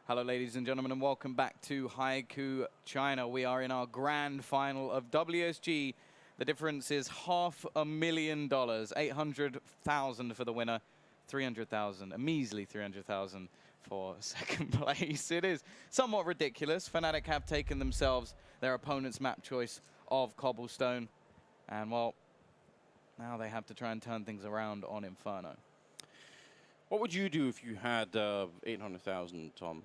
Hello, ladies and gentlemen, and welcome back to Haiku China. We are in our grand final of WSG. The difference is $500,000, 800,000 for the winner, 300,000, a measly 300,000 for second place. It is somewhat ridiculous. fnatic have taken themselves their opponent's map choice of Cobblestone, and well, now they have to try and turn things around on Inferno. What would you do if you had 800,000, Tom?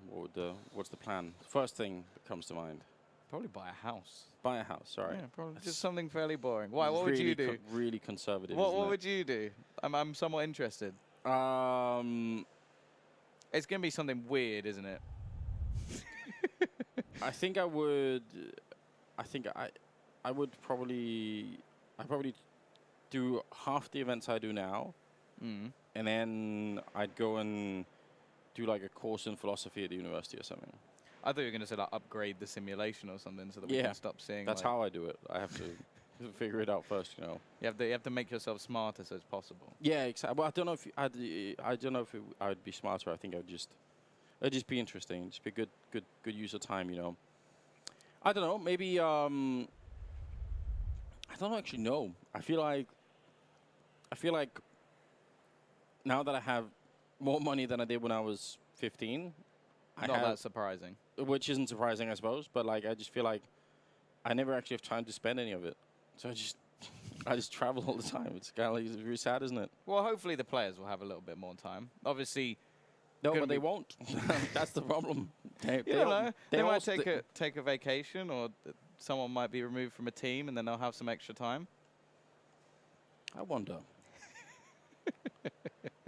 What's the plan? First thing that comes to mind. Probably buy a house. Buy a house, sorry. Yeah, probably just something fairly boring. Why? What would you do? Really conservative. What would you do? I'm somewhat interested. It's going to be something weird, isn't it? I think I would. I would probably. I'd probably do half the events I do now. Mm. And then I'd go and do like a course in philosophy at the university or something. I thought you were going to say like upgrade the simulation or something so that we can stop seeing. That's like, how I do it. I have to figure it out first, you know. You have to make yourself smarter as possible. Yeah, exactly. Well, I don't know if I would be smarter. I think it'd just be interesting. Just be good use of time, you know. I don't know. Maybe I don't actually know. I feel like now that I have more money than I did when I was 15, Not that surprising. Which isn't surprising, I suppose. But like, I just feel like I never actually have time to spend any of it. So I just travel all the time. It's kind of like, it's really sad, isn't it? Well, hopefully the players will have a little bit more time. Obviously, no, but they won't. That's the problem. They might take a vacation, or someone might be removed from a team, and then they'll have some extra time. I wonder.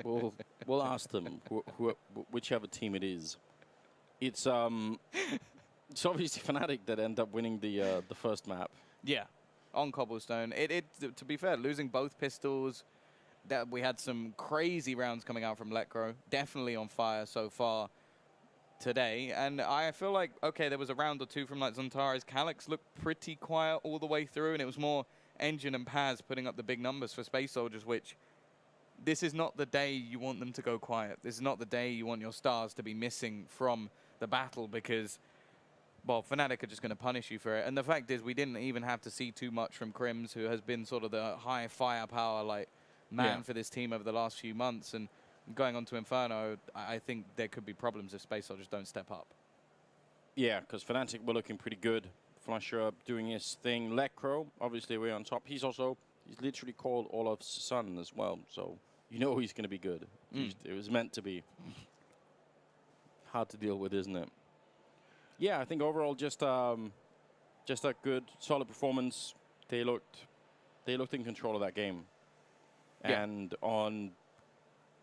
We'll ask them, whichever team it is. It's obviously fnatic that end up winning the first map. Yeah, on Cobblestone. To be fair, losing both pistols, that we had some crazy rounds coming out from Letcro. Definitely on fire so far today. And I feel like, okay, there was a round or two from like Zontare's. Calyx looked pretty quiet all the way through, and it was more Engine and Paz putting up the big numbers for Space Soldiers, which this is not the day you want them to go quiet. This is not the day you want your stars to be missing from the battle because, well, fnatic are just going to punish you for it. And the fact is we didn't even have to see too much from Crims, who has been sort of the high firepower man for this team over the last few months. And going on to Inferno, I think there could be problems if Space Soldiers don't step up. Yeah, because fnatic were looking pretty good. Flusher doing his thing. Letcro, obviously, way on top. He's literally called Olaf's son as well, so you know he's going to be good. It was meant to be. Hard to deal with, isn't it? Yeah, I think overall just a good, solid performance. They looked in control of that game. Yeah. And on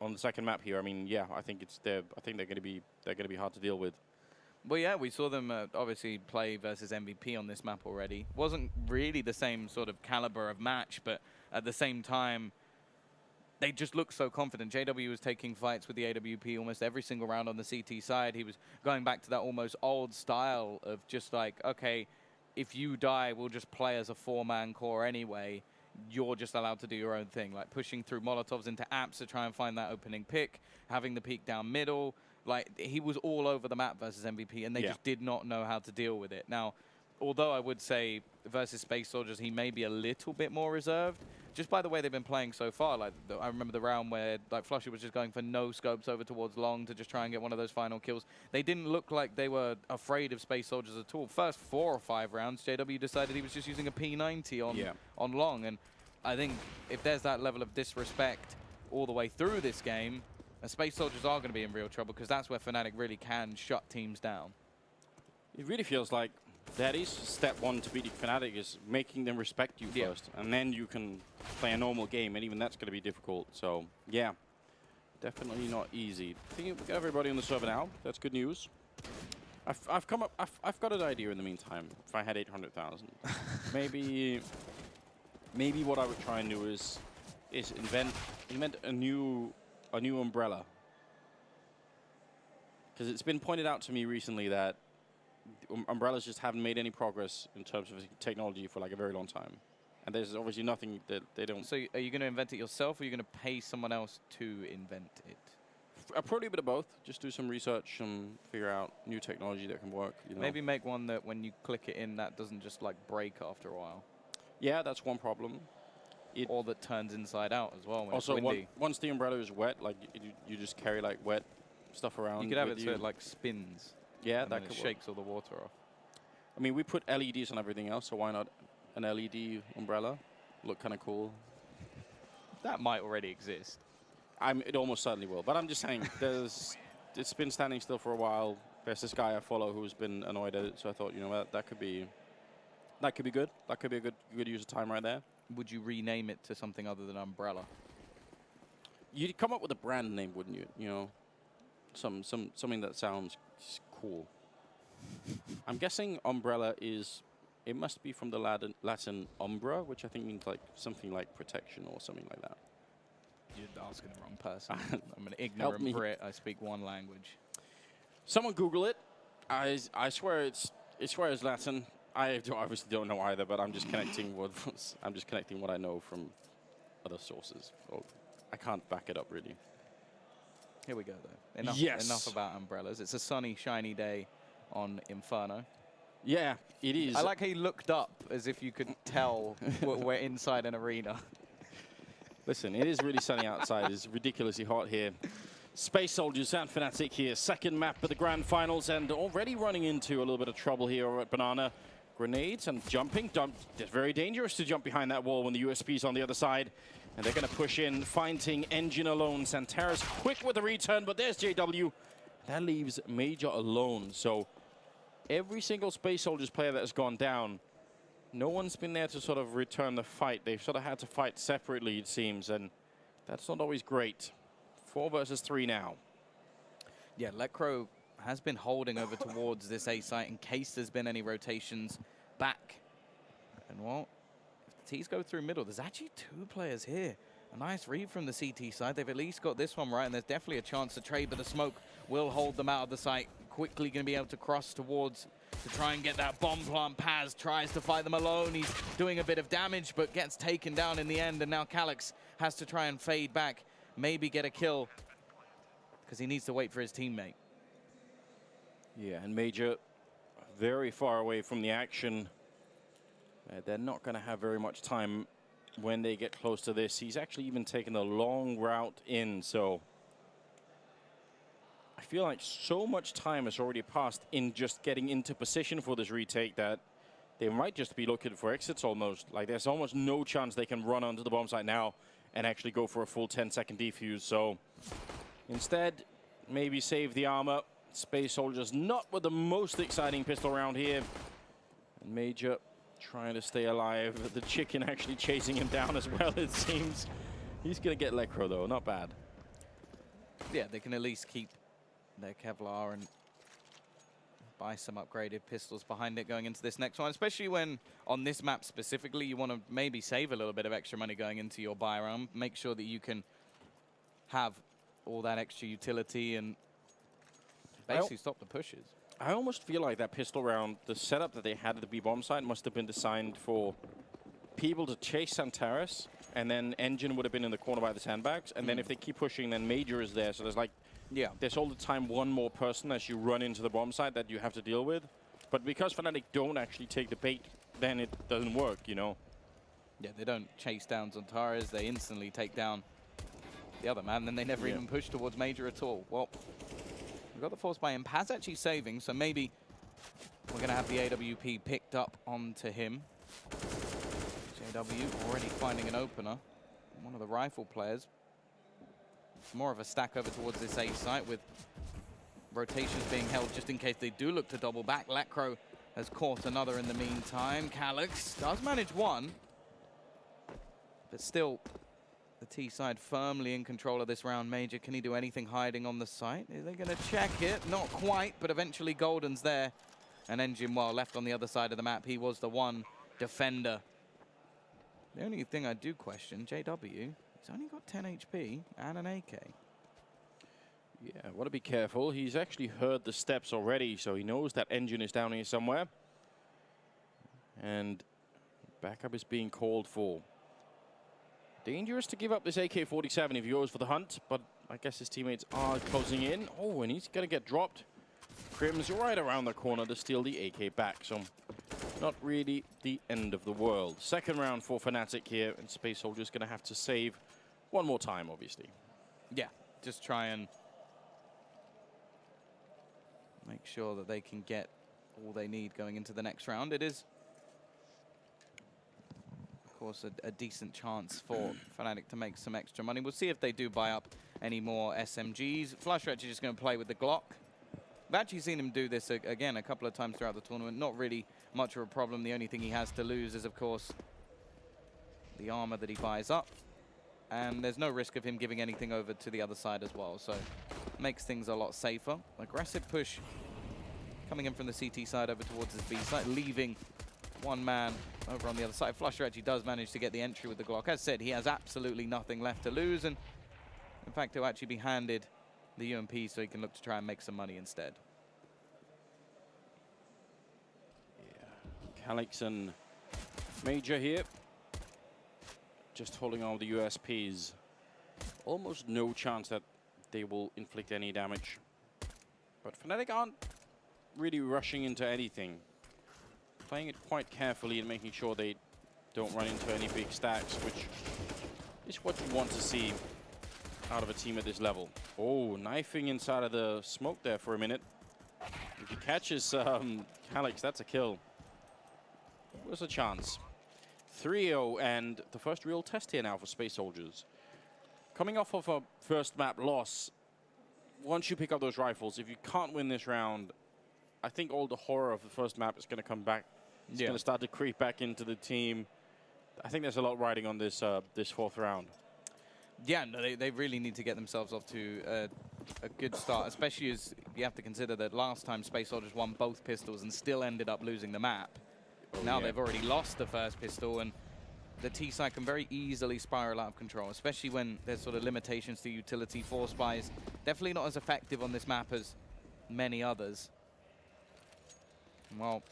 the second map here, I mean, yeah, I think they're going to be hard to deal with. Well, yeah, we saw them obviously play versus MVP on this map already. Wasn't really the same sort of caliber of match, but at the same time, they just looked so confident. JW was taking fights with the AWP almost every single round on the CT side. He was going back to that almost old style of just like, okay, if you die, we'll just play as a four-man core anyway. You're just allowed to do your own thing, like pushing through Molotovs into apps to try and find that opening pick, having the peek down middle. Like, he was all over the map versus MVP, and they just did not know how to deal with it. Now, although I would say versus Space Soldiers, he may be a little bit more reserved, just by the way they've been playing so far. Like, I remember the round where like Flusher was just going for no scopes over towards Long to just try and get one of those final kills. They didn't look like they were afraid of Space Soldiers at all. First 4 or 5 rounds, JW decided he was just using a P90 on Long, and I think if there's that level of disrespect all the way through this game, Space Soldiers are going to be in real trouble because that's where fnatic really can shut teams down. It really feels like that is step one to beating fnatic, is making them respect you first, and then you can play a normal game, and even that's going to be difficult. So yeah, definitely not easy. I think we got everybody on the server now. That's good news. I've got an idea in the meantime. If I had 800,000, maybe what I would try and do is invent a new umbrella, because it's been pointed out to me recently that umbrellas just haven't made any progress in terms of technology for like a very long time, and there's obviously nothing that they don't. So are you going to invent it yourself, or are you going to pay someone else to invent it? Probably a bit of both. Just do some research and figure out new technology that can work. You know? Maybe make one that when you click it in, that doesn't just like break after a while. Yeah, that's one problem. Or that turns inside out as well when also, it's windy. once the umbrella is wet, like you just carry like wet stuff around. You could have it so it like spins. Yeah, and that then could it shakes all the water off. I mean, we put LEDs on everything else, so why not an LED umbrella? Look kind of cool. That might already exist. It almost certainly will, but I'm just saying, it's been standing still for a while. There's this guy I follow who's been annoyed at it, so I thought, you know what, that could be good. That could be a good use of time right there. Would you rename it to something other than umbrella? You'd come up with a brand name, wouldn't you? You know, something that sounds cool. I'm guessing umbrella it must be from the Latin umbra, which I think means like something like protection or something like that. You're asking the wrong person. I'm an ignorant Brit. I speak one language. Someone Google it. I swear it's Latin. I obviously don't know either, but I'm just connecting what I know from other sources. So I can't back it up really. Here we go though. Enough about umbrellas. It's a sunny, shiny day on Inferno. Yeah, it is. I like how you looked up as if you could tell we're inside an arena. Listen, it is really sunny outside. It's ridiculously hot here. Space Soldiers and fnatic here. Second map of the grand finals, and already running into a little bit of trouble here at Banana. Grenades and jumping. It's very dangerous to jump behind that wall when the USP's on the other side. And they're going to push in, finding Engine alone. Santaris quick with the return, but there's JW. That leaves Major alone. So every single Space Soldiers player that has gone down, no one's been there to sort of return the fight. They've sort of had to fight separately, it seems, and that's not always great. 4 versus 3 now. Yeah, Lecro has been holding over towards this A site in case there's been any rotations back. And well, if the T's go through middle, there's actually 2 players here. A nice read from the CT side. They've at least got this one right, and there's definitely a chance to trade, but the smoke will hold them out of the site. Quickly going to be able to cross towards to try and get that bomb plant. Paz tries to fight them alone. He's doing a bit of damage, but gets taken down in the end, and now Calyx has to try and fade back, maybe get a kill, because he needs to wait for his teammate. Yeah, and Major very far away from the action. They're not going to have very much time when they get close to this. He's actually even taken a long route in, so I feel like so much time has already passed in just getting into position for this retake that they might just be looking for exits almost. Like, there's almost no chance they can run onto the bomb site now and actually go for a full 10-second defuse. So instead, maybe save the armor. Space Soldiers not with the most exciting pistol round here. And Major trying to stay alive. The chicken actually chasing him down as well, it seems. He's going to get Lecro, though. Not bad. Yeah, they can at least keep their Kevlar and buy some upgraded pistols behind it going into this next one, especially when on this map specifically you want to maybe save a little bit of extra money going into your buy round. Make sure that you can have all that extra utility and basically stop the pushes. I almost feel like that pistol round, the setup that they had at the B-bomb site must have been designed for people to chase Santaris, and then Engine would have been in the corner by the sandbags, and then if they keep pushing, then Major is there. So there's like, there's all the time one more person as you run into the bomb site that you have to deal with. But because Fnatic don't actually take the bait, then it doesn't work, you know? Yeah, they don't chase down Zantares, they instantly take down the other man, and they never even push towards Major at all. Well, we've got the force by him. Paz actually saving, so maybe we're going to have the AWP picked up onto him. JW already finding an opener. One of the rifle players. More of a stack over towards this A site with rotations being held just in case they do look to double back. Lecro has caught another in the meantime. Calyx does manage one, but still the T side firmly in control of this round. Major, can he do anything hiding on the site? Are they going to check it? Not quite, but eventually Golden's there. And Engine, well, left on the other side of the map. He was the one defender. The only thing I do question, JW, he's only got 10 HP and an AK. Yeah, want to be careful. He's actually heard the steps already, so he knows that Engine is down here somewhere. And backup is being called for. Dangerous to give up this AK-47 if he goes for the hunt, but I guess his teammates are closing in. Oh, and he's going to get dropped. Crim's right around the corner to steal the AK back, so not really the end of the world. Second round for Fnatic here, and Space Soldier's going to have to save one more time, obviously. Yeah, just try and make sure that they can get all they need going into the next round. It is, of course, a decent chance for Fnatic to make some extra money. We'll see if they do buy up any more SMGs. flusha actually just going to play with the Glock. I've actually seen him do this again a couple of times throughout the tournament. Not really much of a problem. The only thing he has to lose is, of course, the armor that he buys up. And there's no risk of him giving anything over to the other side as well. So makes things a lot safer. Aggressive push coming in from the CT side over towards his B side, leaving one man over on the other side. flusha actually does manage to get the entry with the Glock. As said, he has absolutely nothing left to lose. And in fact, he'll actually be handed the UMP so he can look to try and make some money instead. Yeah, Calix and Major here. Just holding on the USPs. Almost no chance that they will inflict any damage. But Fnatic aren't really rushing into anything. Playing it quite carefully and making sure they don't run into any big stacks, which is what you want to see out of a team at this level. Oh, knifing inside of the smoke there for a minute. If he catches Calix, that's a kill. What's a chance? 3-0, and the first real test here now for Space Soldiers. Coming off of a first map loss, once you pick up those rifles, if you can't win this round, I think all the horror of the first map is going to come back. It's going to start to creep back into the team. I think there's a lot riding on this this fourth round. Yeah, no, they really need to get themselves off to a good start, especially as you have to consider that last time Space Soldiers won both pistols and still ended up losing the map. Now they've already lost the first pistol, and the T-side can very easily spiral out of control, especially when there's sort of limitations to utility. Force buys definitely not as effective on this map as many others. Well,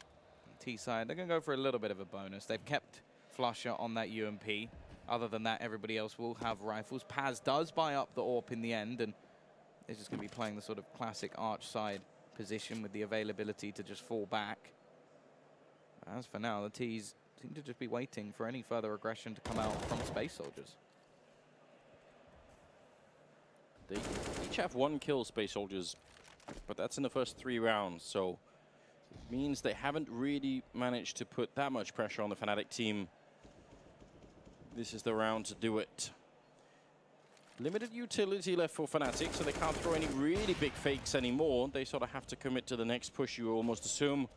T-side, they're going to go for a little bit of a bonus. They've kept flusha on that UMP. Other than that, everybody else will have rifles. Paz does buy up the AWP in the end, and they're just going to be playing the sort of classic arch side position with the availability to just fall back. As for now, the T's seem to just be waiting for any further aggression to come out from Space Soldiers. They each have one kill, Space Soldiers, but that's in the first 3 rounds, so it means they haven't really managed to put that much pressure on the Fnatic team. This is the round to do it. Limited utility left for Fnatic, so they can't throw any really big fakes anymore. They sort of have to commit to the next push, you almost assume.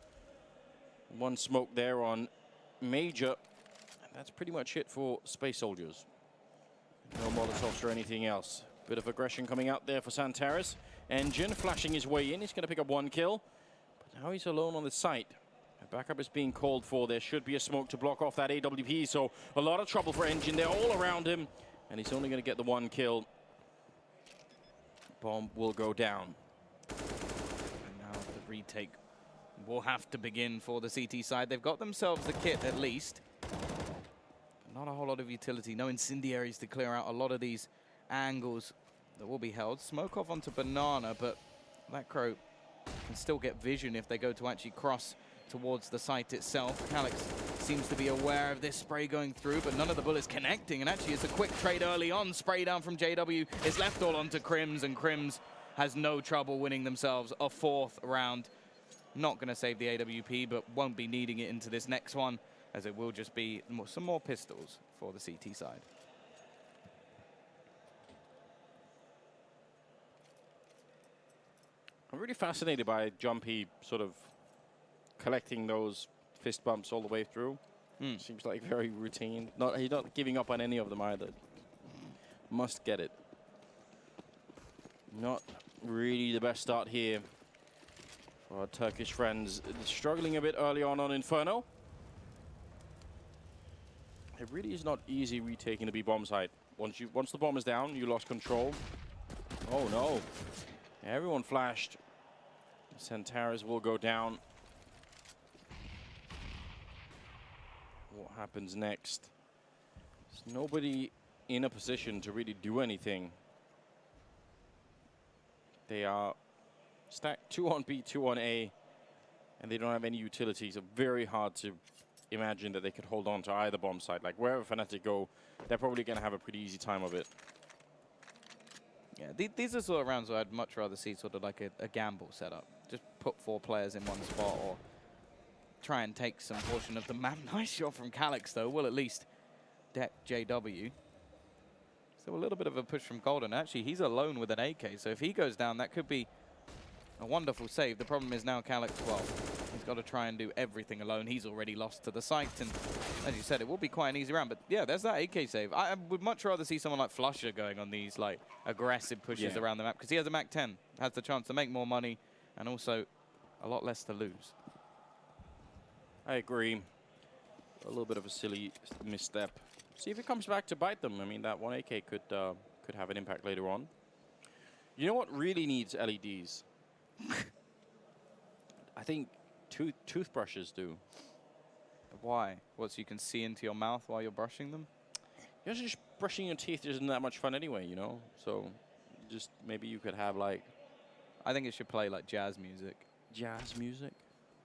One smoke there on Major. And that's pretty much it for Space Soldiers. No Molotovs or anything else. Bit of aggression coming out there for Santaris. Engine flashing his way in. He's going to pick up 1 kill. But now he's alone on the site. A backup is being called for. There should be a smoke to block off that AWP. So a lot of trouble for Engine. They're all around him. And he's only going to get the 1 kill. Bomb will go down. And now the retake will have to begin for the CT side. They've got themselves the kit at least. But not a whole lot of utility. No incendiaries to clear out a lot of these angles that will be held. Smoke off onto Banana, but that Crow can still get vision if they go to actually cross towards the site itself. Calix seems to be aware of this spray going through, but none of the bullets connecting. And actually, it's a quick trade early on. Spray down from JW. It's left all onto Crims, and Crims has no trouble winning themselves a 4th round. Not going to save the AWP, but won't be needing it into this next one, as it will just be some more pistols for the CT side. I'm really fascinated by Jumpy sort of collecting those fist bumps all the way through. Seems like very routine. He's not giving up on any of them either. Must get it. Not really the best start here for our Turkish friends. Struggling a bit early on Inferno. It really is not easy retaking the B-bomb site. Once the bomb is down, you lost control. Oh no. Everyone flashed. Santaris will go down. What happens next? There's nobody in a position to really do anything. They are stacked 2 on B, 2 on A, and they don't have any utilities. So very hard to imagine that they could hold on to either bomb site. Like wherever Fnatic go, they're probably going to have a pretty easy time of it. Yeah, these are sort of rounds where I'd much rather see sort of like a gamble setup. Just put 4 players in one spot or try and take some portion of the map. Nice shot from Calyx, though. Will at least deck JW. So a little bit of a push from Golden. Actually, he's alone with an AK, so if he goes down, that could be a wonderful save. The problem is now Calyx, well, he's got to try and do everything alone. He's already lost to the site, and as you said, it will be quite an easy round. But yeah, there's that AK save. I would much rather see someone like flusha going on these like aggressive pushes around the map, because he has a Mac 10, has the chance to make more money, and also a lot less to lose. I agree. A little bit of a silly misstep. See if it comes back to bite them. I mean, that 1 AK could have an impact later on. You know what really needs LEDs? I think toothbrushes do. Why? What, so you can see into your mouth while you're brushing them? You're just brushing your teeth isn't that much fun anyway, you know? So just maybe you could have like... I think it should play like jazz music. Jazz music?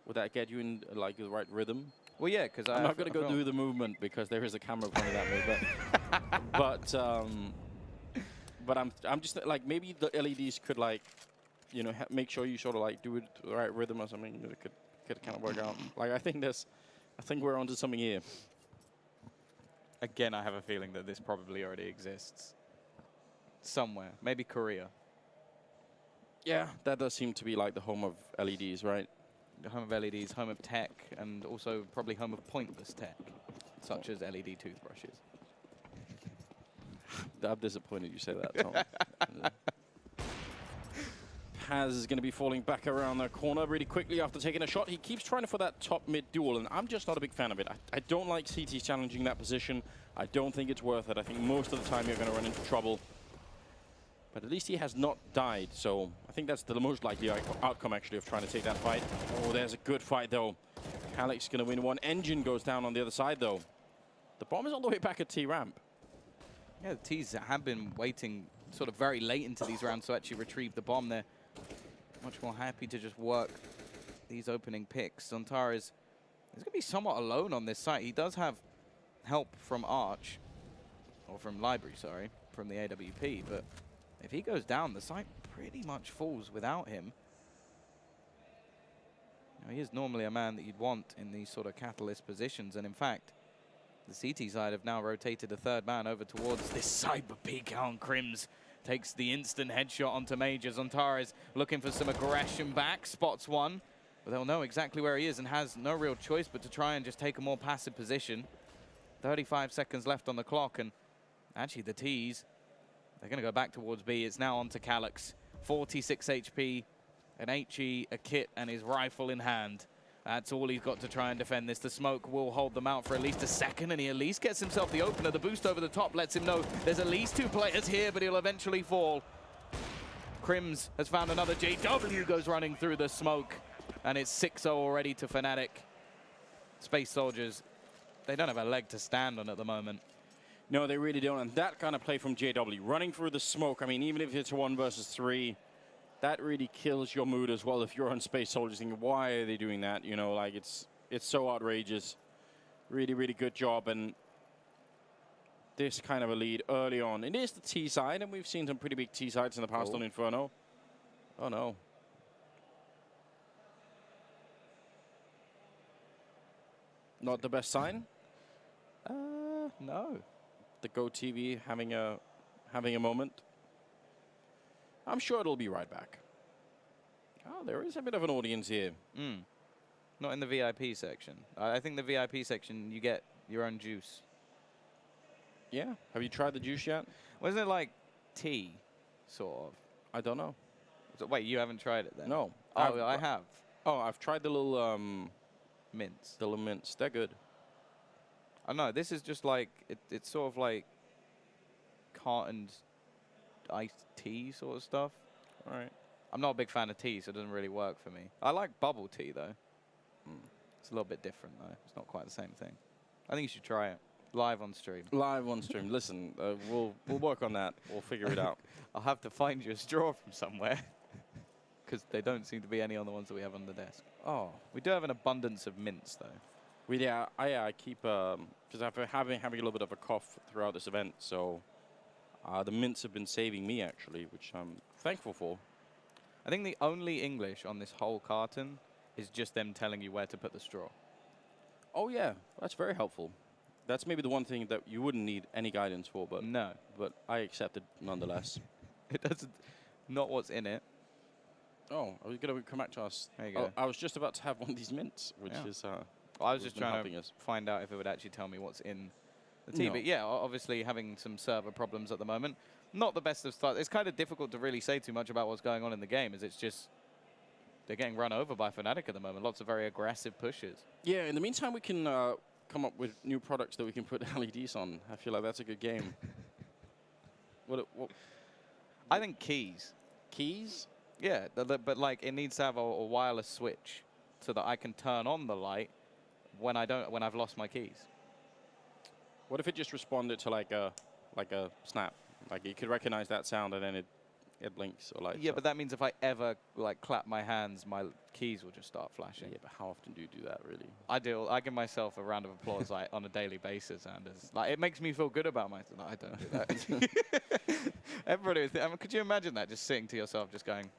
Would that get you in like the right rhythm? Well, yeah, because I'm not going to go do the movement because there is a camera in front of that movement. But I'm just like, maybe the LEDs could like, you know, make sure you sort of like do it to the right rhythm or something. It could kind of work out. Like I think we're onto something here. Again, I have a feeling that this probably already exists somewhere. Maybe Korea. Yeah, that does seem to be like the home of LEDs, right? The home of LEDs, home of tech, and also probably home of pointless tech, such as LED toothbrushes. I'm disappointed you say that, Tom. Paz is going to be falling back around the corner really quickly after taking a shot. He keeps trying for that top-mid duel, and I'm just not a big fan of it. I don't like CT challenging that position. I don't think it's worth it. I think most of the time you're going to run into trouble. But at least he has not died, so I think that's the most likely outcome, actually, of trying to take that fight. Oh, there's a good fight, though. Calyx going to win one. Engine goes down on the other side, though. The bomb is all the way back at T-ramp. Yeah, the T's have been waiting sort of very late into these rounds to actually retrieve the bomb. They're much more happy to just work these opening picks. Zontara is going to be somewhat alone on this site. He does have help from Arch, or from Library, sorry, from the AWP, but if he goes down, the site pretty much falls without him. Now, he is normally a man that you'd want in these sort of catalyst positions, and in fact, the CT side have now rotated a third man over towards this cyber peek on Crims. Takes the instant headshot onto Major. Zontara is looking for some aggression back, spots one, but they'll know exactly where he is and has no real choice but to try and just take a more passive position. 35 seconds left on the clock, and actually the T's, they're going to go back towards B. It's now on to Calyx. 46 HP, an HE, a kit, and his rifle in hand. That's all he's got to try and defend this. The smoke will hold them out for at least a second, and he at least gets himself the opener. The boost over the top lets him know there's at least 2 players here, but he'll eventually fall. Crims has found another. JW goes running through the smoke, and it's 6-0 already to Fnatic. Space Soldiers, they don't have a leg to stand on at the moment. No, they really don't. And that kind of play from JW, running through the smoke, I mean, even if it's a 1 versus 3, that really kills your mood as well if you're on Space Soldiers thinking, why are they doing that? You know, like, it's so outrageous. Really, really good job. And this kind of a lead early on. It is the T side, and we've seen some pretty big T sides in the past on Inferno. Oh, no. Not the best sign? No. The Go TV having a moment. I'm sure it'll be right back. Oh, there is a bit of an audience here. Not in the VIP section. I think the VIP section, you get your own juice. Yeah. Have you tried the juice yet? Wasn't it like tea, sort of? I don't know. So, wait, you haven't tried it then? No. Oh, I have. Oh, I've tried the little mints. The little mints. They're good. Oh, no, this is just like, it's sort of like cartoned iced tea sort of stuff. All right. I'm not a big fan of tea, so it doesn't really work for me. I like bubble tea, though. It's a little bit different, though. It's not quite the same thing. I think you should try it. Live on stream. Live on stream. Listen, we'll work on that. We'll figure it out. I'll have to find you a straw from somewhere. because they don't seem to be any on the ones that we have on the desk. Oh. We do have an abundance of mints, though. Well, yeah, I keep, because I've been having a little bit of a cough throughout this event, so the mints have been saving me, actually, which I'm thankful for. I think the only English on this whole carton is just them telling you where to put the straw. Oh, yeah, that's very helpful. That's maybe the one thing that you wouldn't need any guidance for, but No. But I accept it nonetheless. It doesn't, not what's in it. Oh, are we going to come back to us? There you go. I was just about to have one of these mints, which is... I was just trying to us. find out if it would actually tell me what's in the tea. No. But yeah, obviously having some server problems at the moment. Not the best of starts. It's kind of difficult to really say too much about what's going on in the game, as it's just they're getting run over by Fnatic at the moment. Lots of very aggressive pushes. Yeah, in the meantime, we can come up with new products that we can put LEDs on. I feel like that's a good game. what? I think keys. Keys? Yeah, but like it needs to have a wireless switch so that I can turn on the light when I've lost my keys. What if it just responded to like a snap? Like you could recognize that sound and then it blinks or lights. Yeah, up. but that means if I ever like clap my hands, my keys will just start flashing. Yeah, but how often do you do that, really? I do. I give myself a round of applause like on a daily basis, Anders. Like it makes me feel good about myself. No, I don't do that. Everybody, I mean, could you imagine that? Just sitting to yourself, just going.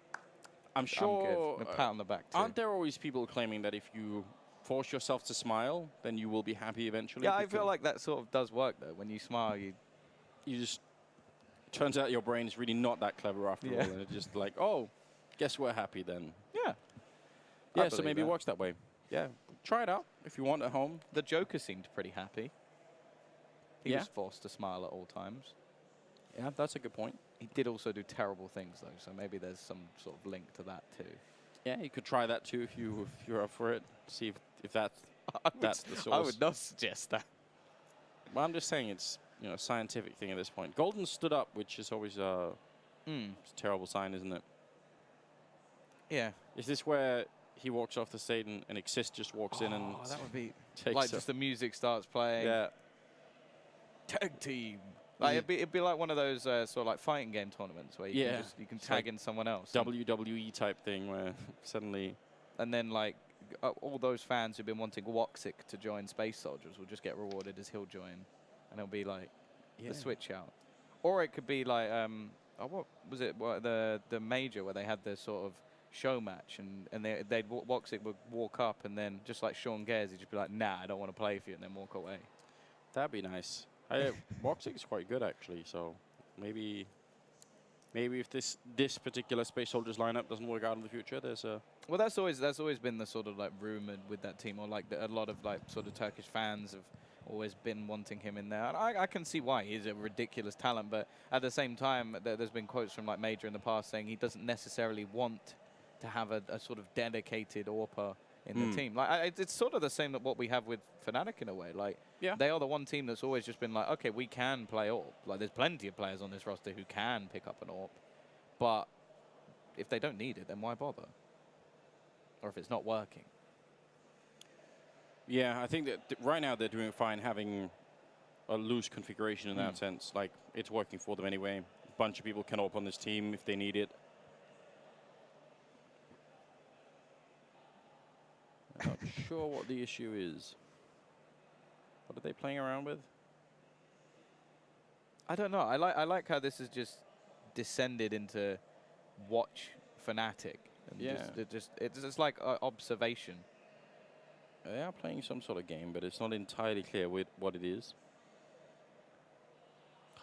I'm sure. A pat on the back too. Aren't there always people claiming that if you force yourself to smile, then you will be happy eventually? Yeah, I feel like that sort of does work though. When you smile, you just. Turns out your brain's really not that clever after all, and it's just like, oh, guess we're happy then. Yeah. Yeah, so maybe it works that way. Yeah, try it out if you want at home. The Joker seemed pretty happy. He Yeah. was forced to smile at all times. Yeah, that's a good point. He did also do terrible things though, so maybe there's some sort of link to that too. Yeah, you could try that too if you're up for it. See if that's the source. I would not suggest that. Well, I'm just saying it's a scientific thing at this point. Golden stood up, which is always it's a terrible sign, isn't it? Yeah. Is this where he walks off the stage and Exist just walks in and that would be takes like just the music starts playing. Yeah. Tag team. Like it'd be like one of those sort of like fighting game tournaments where you can tag like in someone else. WWE type thing where suddenly. And then like all those fans who've been wanting Woxic to join Space Soldiers will just get rewarded as he'll join, and it'll be like the switch out. Or it could be like what was it? The major where they had this sort of show match, and Woxic would walk up, and then just like Sean Gares, he'd just be like, "Nah, I don't want to play for you," and then walk away. That'd be nice. Woxic is quite good actually, so maybe if this particular Space Soldiers lineup doesn't work out in the future, there's a. Well, that's always been the sort of like rumored with that team, or like a lot of like sort of Turkish fans have always been wanting him in there. And I can see why. He's a ridiculous talent, but at the same time, there's been quotes from like Major in the past saying he doesn't necessarily want to have a sort of dedicated AWPer in the team. Like it's sort of the same that what we have with Fnatic in a way. Like they are the one team that's always just been like, okay, we can play AWP. Like there's plenty of players on this roster who can pick up an AWP, but if they don't need it, then why bother? Or if it's not working. Yeah, I think that right now they're doing fine having a loose configuration in that sense. Like it's working for them anyway. A bunch of people can AWP on this team if they need it. I'm not sure what the issue is. What are they playing around with? I don't know. I like how this has just descended into watch Fnatic. And it's just like observation. They are playing some sort of game, but it's not entirely clear what it is.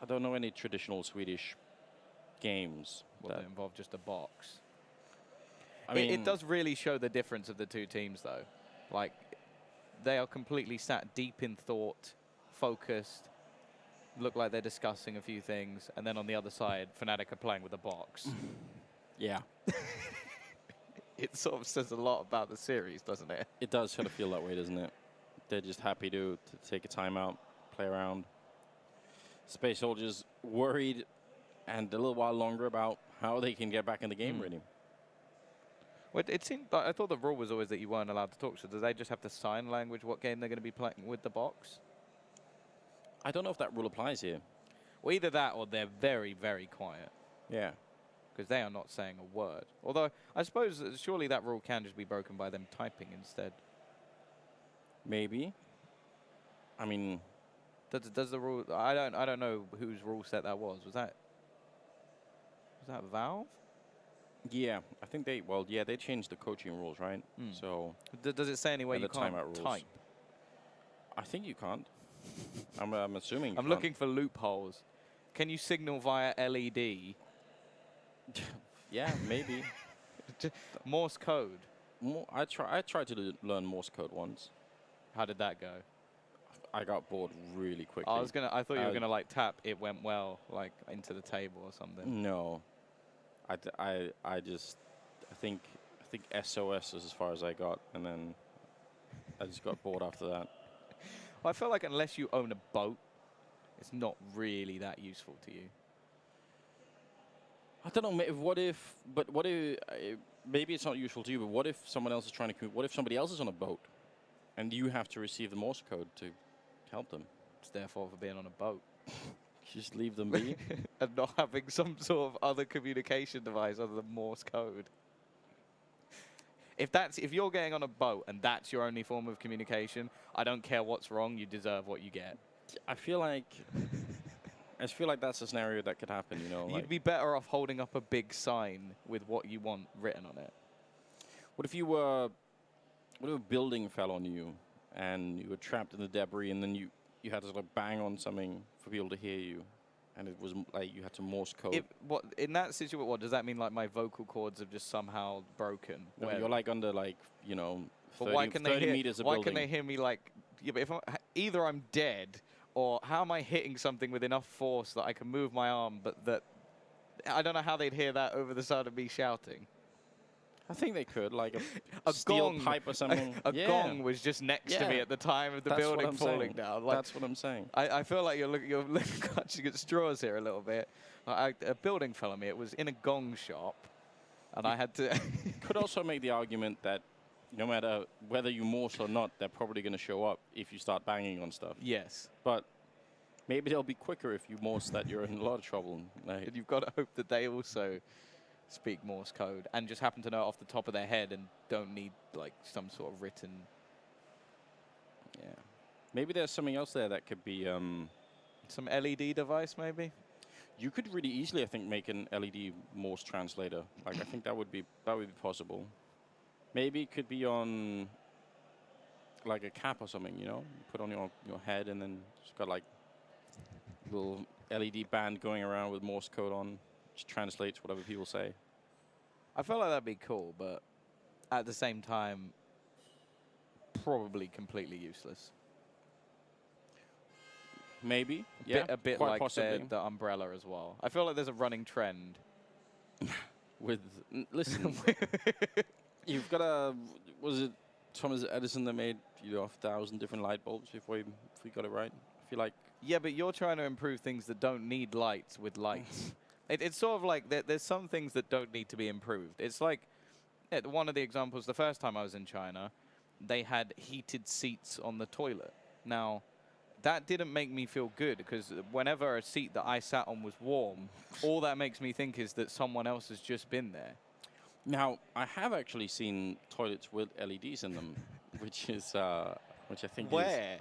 I don't know any traditional Swedish games that involve just a box. I mean, it does really show the difference of the two teams, though. Like, they are completely sat deep in thought, focused, look like they're discussing a few things, and then on the other side, Fnatic are playing with a box. Yeah. It sort of says a lot about the series, doesn't it? It does sort of feel that way, doesn't it? They're just happy to take a timeout, play around. Space Soldiers worried and a little while longer about how they can get back in the game, really. Well, it seemed like, I thought the rule was always that you weren't allowed to talk. So do they just have to sign language what game they're going to be playing with the box? I don't know if that rule applies here. Well, either that or they're very, very quiet. Yeah. because they are not saying a word. Although, I suppose surely that rule can just be broken by them typing instead. Maybe. I mean, does the rule? I don't know whose rule set that was. Was that Valve? yeah, I think they they changed the coaching rules, right? So Does it say anywhere you can't rules. type? I think you can't. I'm assuming. I'm looking for loopholes. Can you signal via LED? Yeah, maybe. Morse code. I tried to learn Morse code once. How did that go? I got bored really quickly. I thought you were gonna like tap. It went well, like into the table or something. No. I think SOS is as far as I got, and then I just got bored after that. Well, I feel like unless you own a boat, it's not really that useful to you. I don't know. What if? Maybe it's not useful to you. But what if someone else is trying to? What if somebody else is on a boat, and you have to receive the Morse code to help them? It's their fault for being on a boat. Just leave them be. And not having some sort of other communication device other than Morse code. If you're getting on a boat and that's your only form of communication, I don't care what's wrong. You deserve what you get. I feel like that's a scenario that could happen. You know, you'd be better off holding up a big sign with what you want written on it. What if a building fell on you and you were trapped in the debris, and then you had to sort of bang on something for people to hear you, and it was like you had to Morse code. In that situation, what does that mean? Like my vocal cords have just somehow broken? No, you're like under 30, why can 30 meters of building. Why can they hear me like? Yeah, but either I'm dead, or how am I hitting something with enough force that I can move my arm, but that I don't know how they'd hear that over the sound of me shouting. I think they could, like a steel gong, pipe or something. A gong was just next to me at the time of the building falling down. Like, that's what I'm saying. I feel like you're clutching at straws here a little bit. A building fell on me. It was in a gong shop, and I had to. Could also make the argument that no matter whether you Morse or not, they're probably going to show up if you start banging on stuff. Yes. But maybe they'll be quicker if you Morse that you're in a lot of trouble. Like, and you've got to hope that they also speak Morse code and just happen to know it off the top of their head and don't need like some sort of written. Yeah. Maybe there's something else there that could be some LED device maybe. You could really easily, I think, make an LED Morse translator. Like I think that would be possible. Maybe it could be on like a cap or something, you know? Put on your head and then it's got like little LED band going around with Morse code on. Just translates whatever people say. I feel like that'd be cool, but at the same time, probably completely useless. Maybe, a bit quite like possibly. the umbrella as well. I feel like there's a running trend. Listen, you've got was it Thomas Edison that made 1,000 different light bulbs before he got it right? I feel like. Yeah, but you're trying to improve things that don't need lights with lights. It's sort of like there's some things that don't need to be improved. It's like one of the examples, the first time I was in China, they had heated seats on the toilet. Now, that didn't make me feel good because whenever a seat that I sat on was warm, all that makes me think is that someone else has just been there. Now, I have actually seen toilets with LEDs in them, which I think Where?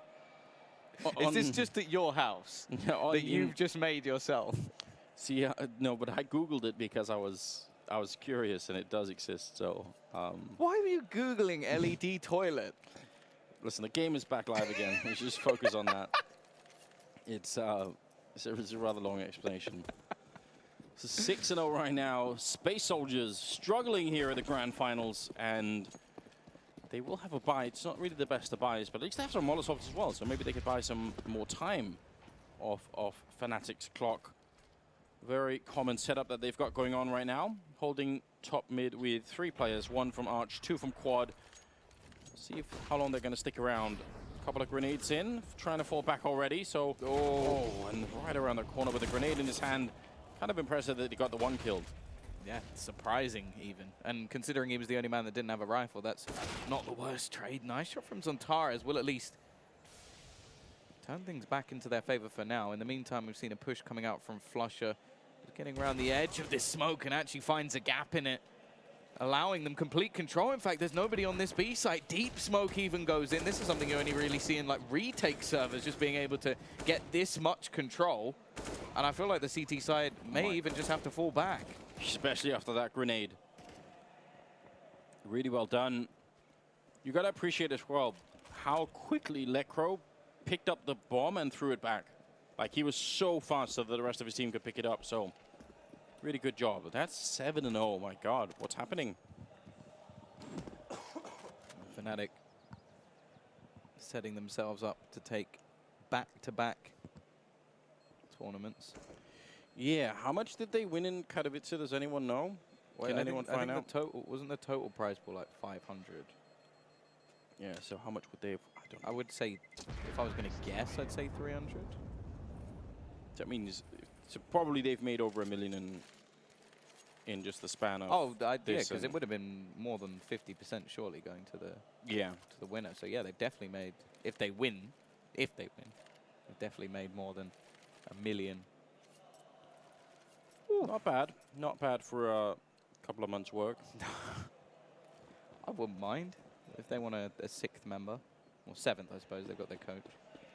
Is this just at your house that you've just made yourself? See, no, but I Googled it because I was curious, and it does exist. So. Why were you Googling LED toilet? Listen, the game is back live again. We should just focus on that. It's a rather long explanation. So 6-0 right now. Space Soldiers struggling here at the Grand Finals, and they will have a buy. It's not really the best of buys, but at least they have some Molotovs as well, so maybe they could buy some more time off Fnatic's clock. Very common setup that they've got going on right now. Holding top mid with 3 players, 1 from Arch, 2 from Quad. See how long they're going to stick around. A couple of grenades in, trying to fall back already. So, and right around the corner with a grenade in his hand. Kind of impressive that he got the 1 killed. Yeah, surprising even. And considering he was the only man that didn't have a rifle, that's not the worst trade. Nice shot from Zontaras. Will at least turn things back into their favor for now. In the meantime, we've seen a push coming out from Flusher. getting around the edge of this smoke and actually finds a gap in it, allowing them complete control. In fact, there's nobody on this B site. Deep smoke even goes in. This is something you only really see in like retake servers, just being able to get this much control. And I feel like the CT side may even just have to fall back. Especially after that grenade. Really well done. You got to appreciate as well how quickly Lecro picked up the bomb and threw it back. Like, he was so fast so that the rest of his team could pick it up. So, really good job. That's 7-0. My God, what's happening? Fnatic setting themselves up to take back-to-back tournaments. Yeah, how much did they win in Katowice? Does anyone know? Can anyone find out? Wasn't the total prize pool like 500? Yeah, so how much would they have? I would say, if I was going to guess, I'd say 300. That means, so probably they've made over $1 million in just the span of yeah, because it would have been more than 50% surely going to the winner. So yeah, they've definitely made, if they win, they've definitely made more than $1 million. Ooh. Not bad for a couple of months' work. I wouldn't mind if they want a 6th member, or 7th, I suppose. They've got their coach.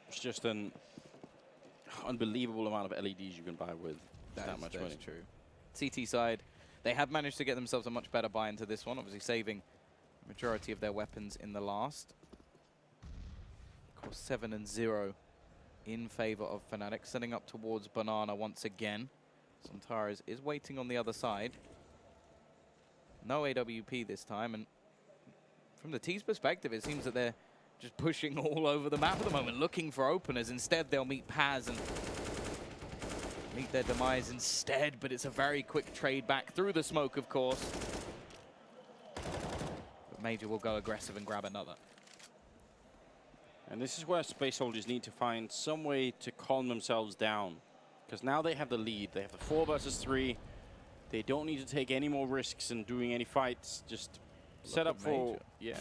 It's just an unbelievable amount of LEDs you can buy with that much money. That's true. CT side, they have managed to get themselves a much better buy into this one, obviously saving the majority of their weapons in the last. Of course, 7-0 in favor of Fnatic, setting up towards Banana once again. Sontaras is waiting on the other side. No AWP this time, and from the T's perspective, it seems that they're just pushing all over the map at the moment, looking for openers. Instead, they'll meet Paz and meet their demise instead, but it's a very quick trade back through the smoke, of course. But Major will go aggressive and grab another. And this is where Space Soldiers need to find some way to calm themselves down. Because now they have the lead. They have the 4 versus 3. They don't need to take any more risks in doing any fights. Just set up for... Major. Yeah.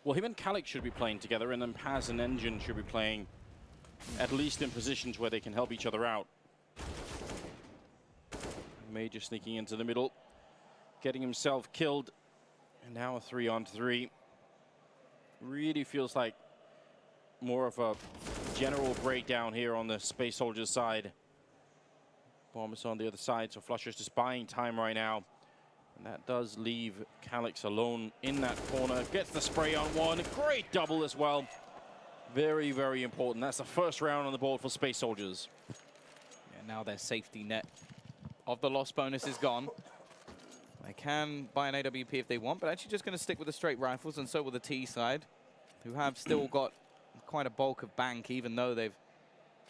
Well, him and Calyx should be playing together, and then Paz and Engine should be playing at least in positions where they can help each other out. Major sneaking into the middle, getting himself killed. And now a 3-on-3. Really feels like more of a general breakdown here on the Space Soldiers side. Bomb is on the other side, so Flusher's just buying time right now. And that does leave Calyx alone in that corner. Gets the spray on one. Great double as well. Very, very important. That's the first round on the board for Space Soldiers. Yeah, now their safety net of the loss bonus is gone. They can buy an AWP if they want, but actually just going to stick with the straight rifles, and so will the T side, who have still got quite a bulk of bank, even though they've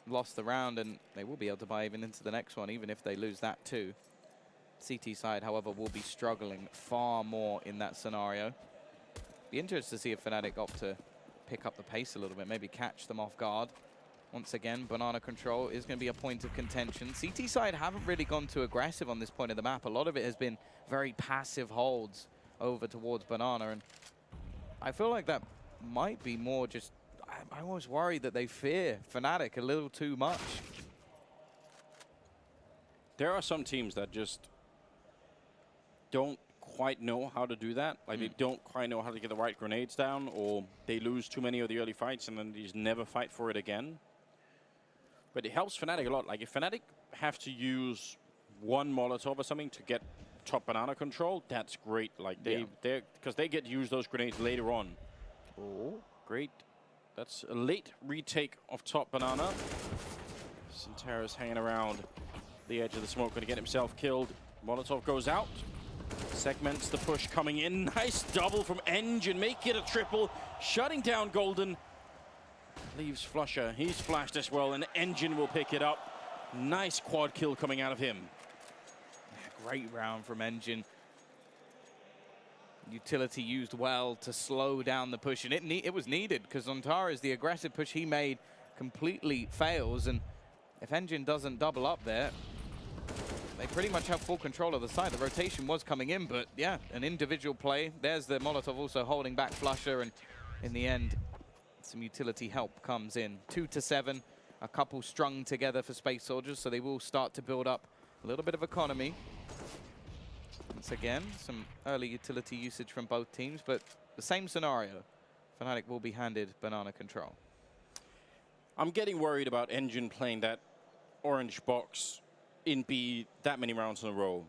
lost the round, and they will be able to buy even into the next one, even if they lose that too. CT side, however, will be struggling far more in that scenario. Be interested to see if Fnatic opt to pick up the pace a little bit, maybe catch them off guard. Once again, banana control is going to be a point of contention. CT side haven't really gone too aggressive on this point of the map. A lot of it has been very passive holds over towards banana, and I feel like that might be more just... I always worry that they fear Fnatic a little too much. There are some teams that just don't quite know how to do that. Like, they don't quite know how to get the right grenades down, or they lose too many of the early fights and then they just never fight for it again. But it helps Fnatic a lot. Like, if Fnatic have to use one Molotov or something to get top banana control, that's great. Like, because they get to use those grenades later on. Oh, great. That's a late retake of top banana. Sontaras hanging around the edge of the smoke, going to get himself killed. Molotov goes out. Segments the push coming in. Nice double from Engine, make it a triple. Shutting down Golden. Leaves Flusher. He's flashed as well, and Engine will pick it up. Nice quad kill coming out of him. Great round from Engine. Utility used well to slow down the push, and it was needed, because Sontaras, the aggressive push he made, completely fails, and if Engine doesn't double up there, they pretty much have full control of the side. The rotation was coming in, but yeah, an individual play. There's the Molotov also holding back Flusher, and in the end, some utility help comes in. 2-7 a couple strung together for Space Soldiers, so they will start to build up a little bit of economy. Once again, some early utility usage from both teams, but the same scenario. Fnatic will be handed banana control. I'm getting worried about Engine playing that orange box in B that many rounds in a row.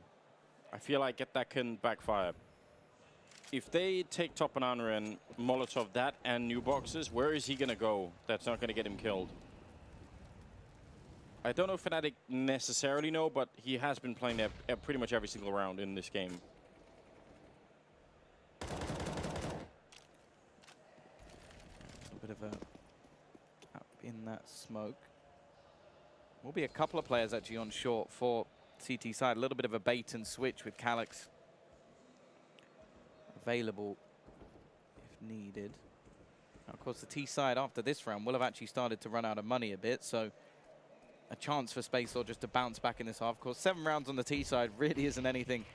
I feel like that can backfire. If they take top banana and Molotov that and new boxes, where is he going to go? That's not going to get him killed. I don't know if Fnatic necessarily know, but he has been playing there pretty much every single round in this game. A bit of a up in that smoke. Will be a couple of players actually on short for CT side. A little bit of a bait and switch with Calyx available if needed. Now, of course, the T side after this round will have actually started to run out of money a bit, so a chance for Space Soldiers to bounce back in this half. Of course, 7 rounds on the T side really isn't anything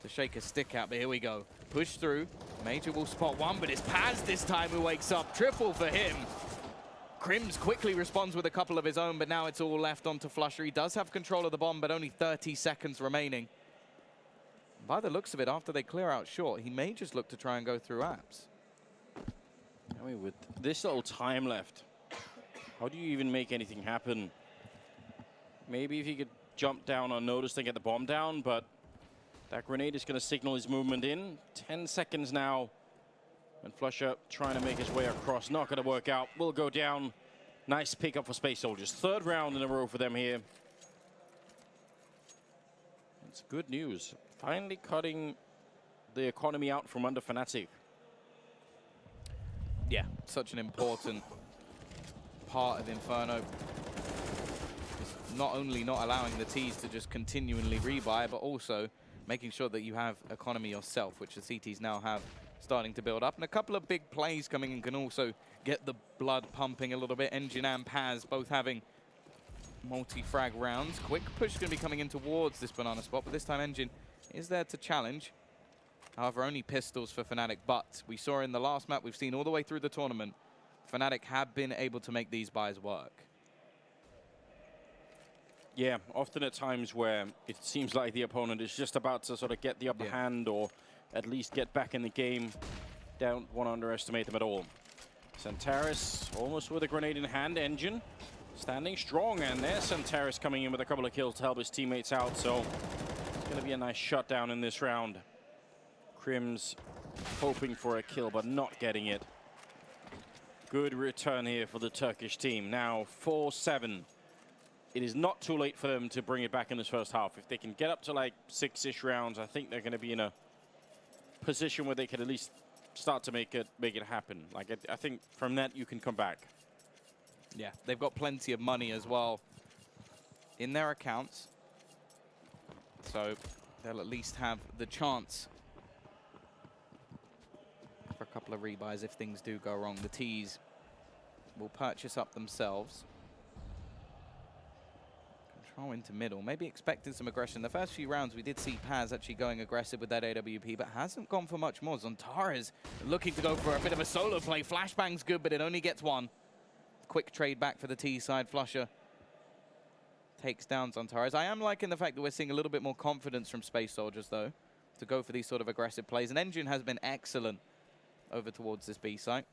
to shake a stick at, but here we go. Push through. Major will spot one, but it's Paz this time who wakes up. Triple for him. Crims quickly responds with a couple of his own, but now it's all left onto Flusher. He does have control of the bomb, but only 30 seconds remaining. By the looks of it, after they clear out short, he may just look to try and go through apps. I mean, with this little time left, how do you even make anything happen? Maybe if he could jump down unnoticed and get the bomb down, but that grenade is going to signal his movement in. 10 seconds now. And Flusher trying to make his way across. Not going to work out. Will go down. Nice pickup for Space Soldiers. 3rd round in a row for them here. It's good news. Finally cutting the economy out from under Fnatic. Yeah, such an important part of Inferno. It's not only not allowing the Ts to just continually rebuy, but also making sure that you have economy yourself, which the CTs now have starting to build up. And a couple of big plays coming in can also get the blood pumping a little bit. Engine and Paz both having multi-frag rounds. Quick push going to be coming in towards this banana spot, but this time Engine is there to challenge. However, only pistols for Fnatic, but we saw in the last map, we've seen all the way through the tournament, Fnatic have been able to make these buys work. Yeah, often at times where it seems like the opponent is just about to sort of get the upper hand or at least get back in the game. Don't want to underestimate them at all. Santaris almost with a grenade in hand. Engine standing strong, and there's Santaris coming in with a couple of kills to help his teammates out, so it's going to be a nice shutdown in this round. Crims hoping for a kill, but not getting it. Good return here for the Turkish team. Now 4-7. It is not too late for them to bring it back in this first half. If they can get up to like 6-ish rounds, I think they're going to be in a position where they can at least start to make it happen. Like I think from that you can come back. Yeah, they've got plenty of money as well in their accounts, so they'll at least have the chance for a couple of rebuys if things do go wrong. The Ts will purchase up themselves. Control into middle, maybe expecting some aggression. The first few rounds we did see Paz actually going aggressive with that AWP, but hasn't gone for much more. Zontares looking to go for a bit of a solo play. Flashbang's good, but it only gets one. Quick trade back for the T side. Flusher takes down Zontares. I am liking the fact that we're seeing a little bit more confidence from Space Soldiers, though, to go for these sort of aggressive plays. And Engine has been excellent over towards this B site.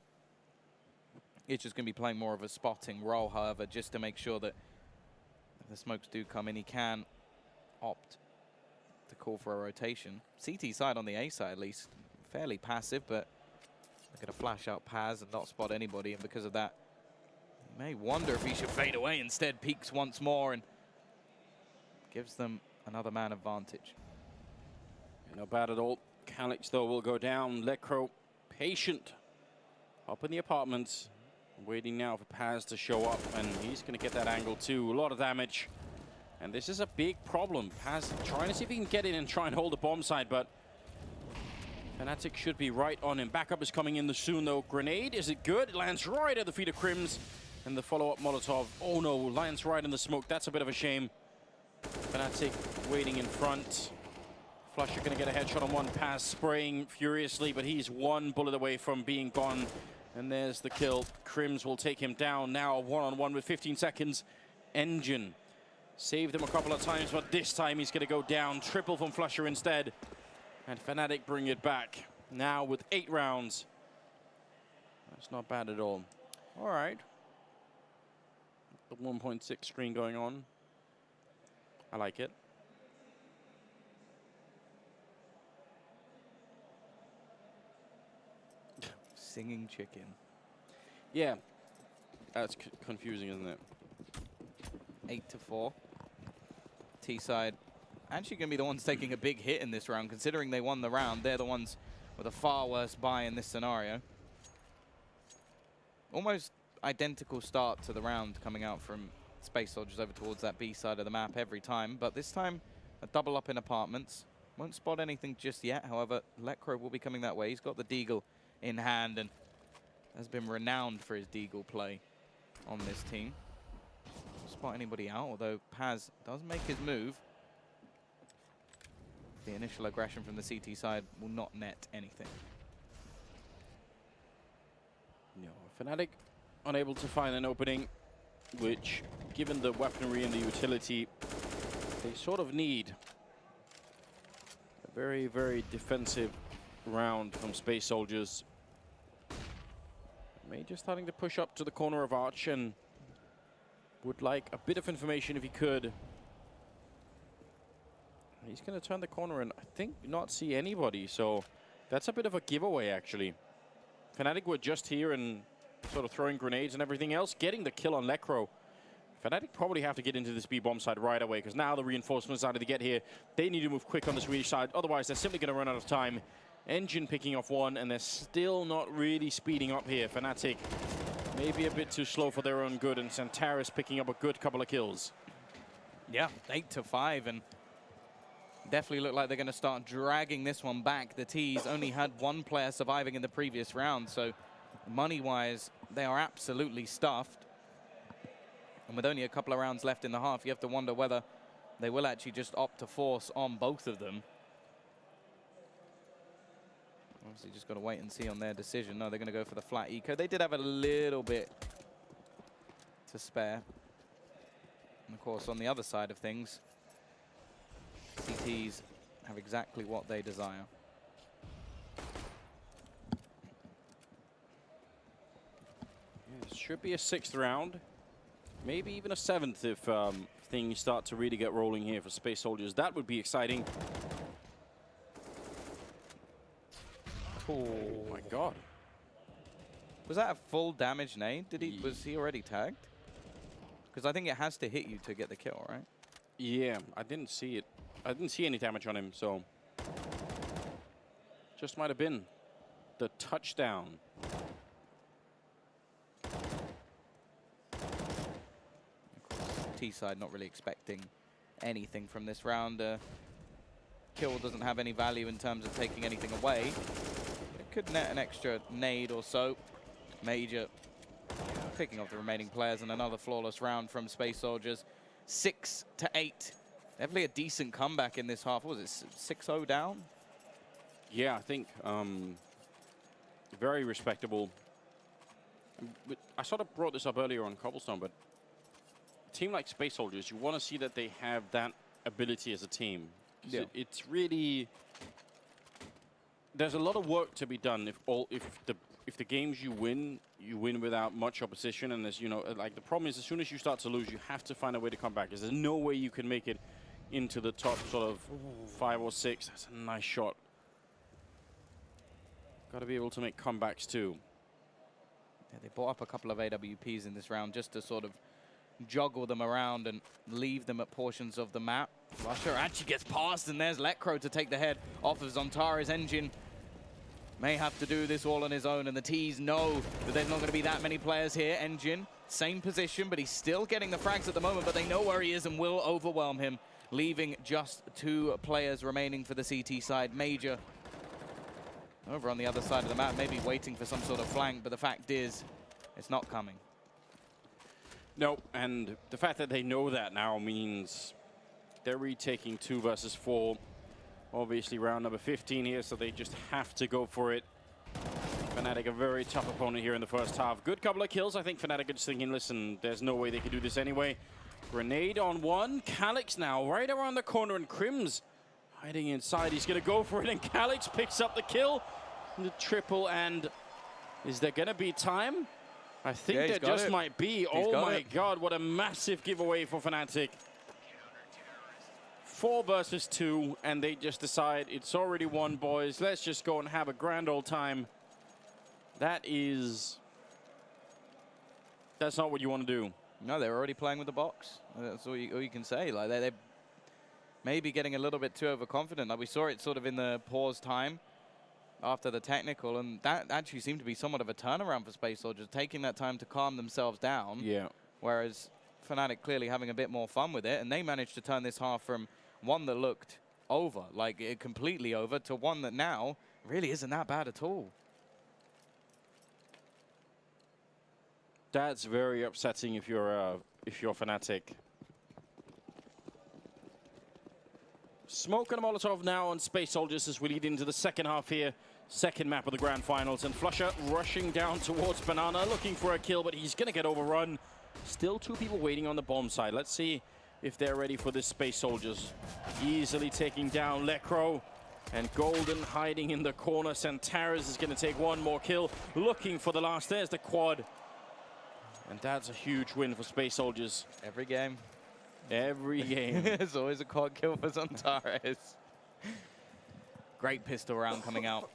It's just going to be playing more of a spotting role, however, just to make sure that if the smokes do come in, he can opt to call for a rotation. CT side on the A side, at least, fairly passive, but they're going to flash out Paz and not spot anybody, and because of that, you may wonder if he should fade away. Instead, peeks once more and gives them another man advantage. Not bad at all. Calyx, though, will go down. Lecro, patient, up in the apartments. Waiting now for Paz to show up, and he's going to get that angle too. A lot of damage, and this is a big problem. Paz trying to see if he can get in and try and hold the bomb side, but Fnatic should be right on him. Backup is coming in soon, though. Grenade, is it good? It lands right at the feet of Crims, and the follow-up Molotov. Oh no, lands right in the smoke. That's a bit of a shame. Fnatic waiting in front. Flusher going to get a headshot on one. Paz spraying furiously, but he's one bullet away from being gone. And there's the kill. Crims will take him down now, one-on-one with 15 seconds. Engine saved him a couple of times, but this time he's going to go down. Triple from flusha instead. And fnatic bring it back now with 8 rounds. That's not bad at all. All right. The 1.6 screen going on. I like it. Singing chicken. Yeah. That's confusing, isn't it? 8-4. T-side actually going to be the ones taking a big hit in this round, considering they won the round. They're the ones with a far worse buy in this scenario. Almost identical start to the round coming out from Space Soldiers over towards that B side of the map every time, but this time a double up in apartments. Won't spot anything just yet, however, Lecro will be coming that way. He's got the Deagle in hand and has been renowned for his Deagle play on this team. Don't spot anybody out, although Paz does make his move. The initial aggression from the CT side will not net anything. No, fnatic unable to find an opening, which, given the weaponry and the utility, they sort of need. A very, very defensive round from Space Soldiers. Major starting to push up to the corner of Arch and would like a bit of information if he could. He's going to turn the corner and I think not see anybody, so that's a bit of a giveaway actually. fnatic were just here and sort of throwing grenades and everything else, getting the kill on Lecro. fnatic probably have to get into this B-bomb side right away because now the reinforcements started to get here. They need to move quick on the Swedish side, otherwise they're simply going to run out of time. Engine picking off one, and they're still not really speeding up here. fnatic maybe a bit too slow for their own good, and Santaris picking up a good couple of kills. Yeah, 8-5, and definitely look like they're going to start dragging this one back. The T's only had one player surviving in the previous round, so money-wise, they are absolutely stuffed. And with only a couple of rounds left in the half, you have to wonder whether they will actually just opt to force on both of them. Obviously, just got to wait and see on their decision. No, they're going to go for the flat eco. They did have a little bit to spare. And of course, on the other side of things, CTs have exactly what they desire. It should be a 6th round. Maybe even a 7th if things start to really get rolling here for Space Soldiers. That would be exciting. Oh my god. Was that a full damage nade? Was he already tagged? Because I think it has to hit you to get the kill, right? Yeah, I didn't see it. I didn't see any damage on him, so just might have been the touchdown. T-side not really expecting anything from this round. Kill doesn't have any value in terms of taking anything away. It could net an extra nade or so. Major picking off the remaining players, and another flawless round from Space Soldiers. 6-8. Definitely a decent comeback in this half. What was it, 6-0 down? Yeah, I think very respectable. I sort of brought this up earlier on Cobblestone, but a team like Space Soldiers, you want to see that they have that ability as a team. Yeah. It's really, there's a lot of work to be done if the games you win without much opposition. And as you know, like the problem is, as soon as you start to lose, you have to find a way to come back. There's no way you can make it into the top sort of 5 or 6. That's a nice shot. Got to be able to make comebacks too. Yeah, they brought up a couple of AWPs in this round just to sort of juggle them around and leave them at portions of the map. flusha actually gets past, and there's Lecro to take the head off of Zontaris. Engine may have to do this all on his own, and the T's know that there's not going to be that many players here. Engine, same position, but he's still getting the frags at the moment, but they know where he is and will overwhelm him, leaving just 2 players remaining for the CT side. Major over on the other side of the map, maybe waiting for some sort of flank, but the fact is, it's not coming. No, and the fact that they know that now means they're retaking 2 versus 4. Obviously round number 15 here, so they just have to go for it. Fnatic a very tough opponent here in the first half. Good couple of kills. I think Fnatic are just thinking, listen, there's no way they can do this anyway. Grenade on one. Calyx now right around the corner, and Crims hiding inside. He's going to go for it, and Calyx picks up the kill. The triple, and is there going to be time? I think there just might be. Oh my god, what a massive giveaway for Fnatic. 4 versus 2, and they just decide it's already won, boys. Let's just go and have a grand old time. That's not what you want to do. No, they're already playing with the box. That's all you can say. Like they're maybe getting a little bit too overconfident. Like we saw it sort of in the pause time after the technical, and that actually seemed to be somewhat of a turnaround for Space Soldiers, taking that time to calm themselves down. Yeah. Whereas Fnatic clearly having a bit more fun with it, and they managed to turn this half from one that looked over, like completely over, to one that now really isn't that bad at all. That's very upsetting if you're Fnatic. Smoke and a Molotov now on Space Soldiers as we lead into the second half here. Second map of the Grand Finals, and flusha rushing down towards Banana, looking for a kill, but he's going to get overrun. Still 2 people waiting on the bomb side. Let's see if they're ready for this. Space Soldiers easily taking down Lecro, and Golden hiding in the corner. Santaris is going to take 1 more kill, looking for the last. There's the quad. And that's a huge win for Space Soldiers. Every game. Every game. There's always a quad kill for Santaris. Great pistol round coming out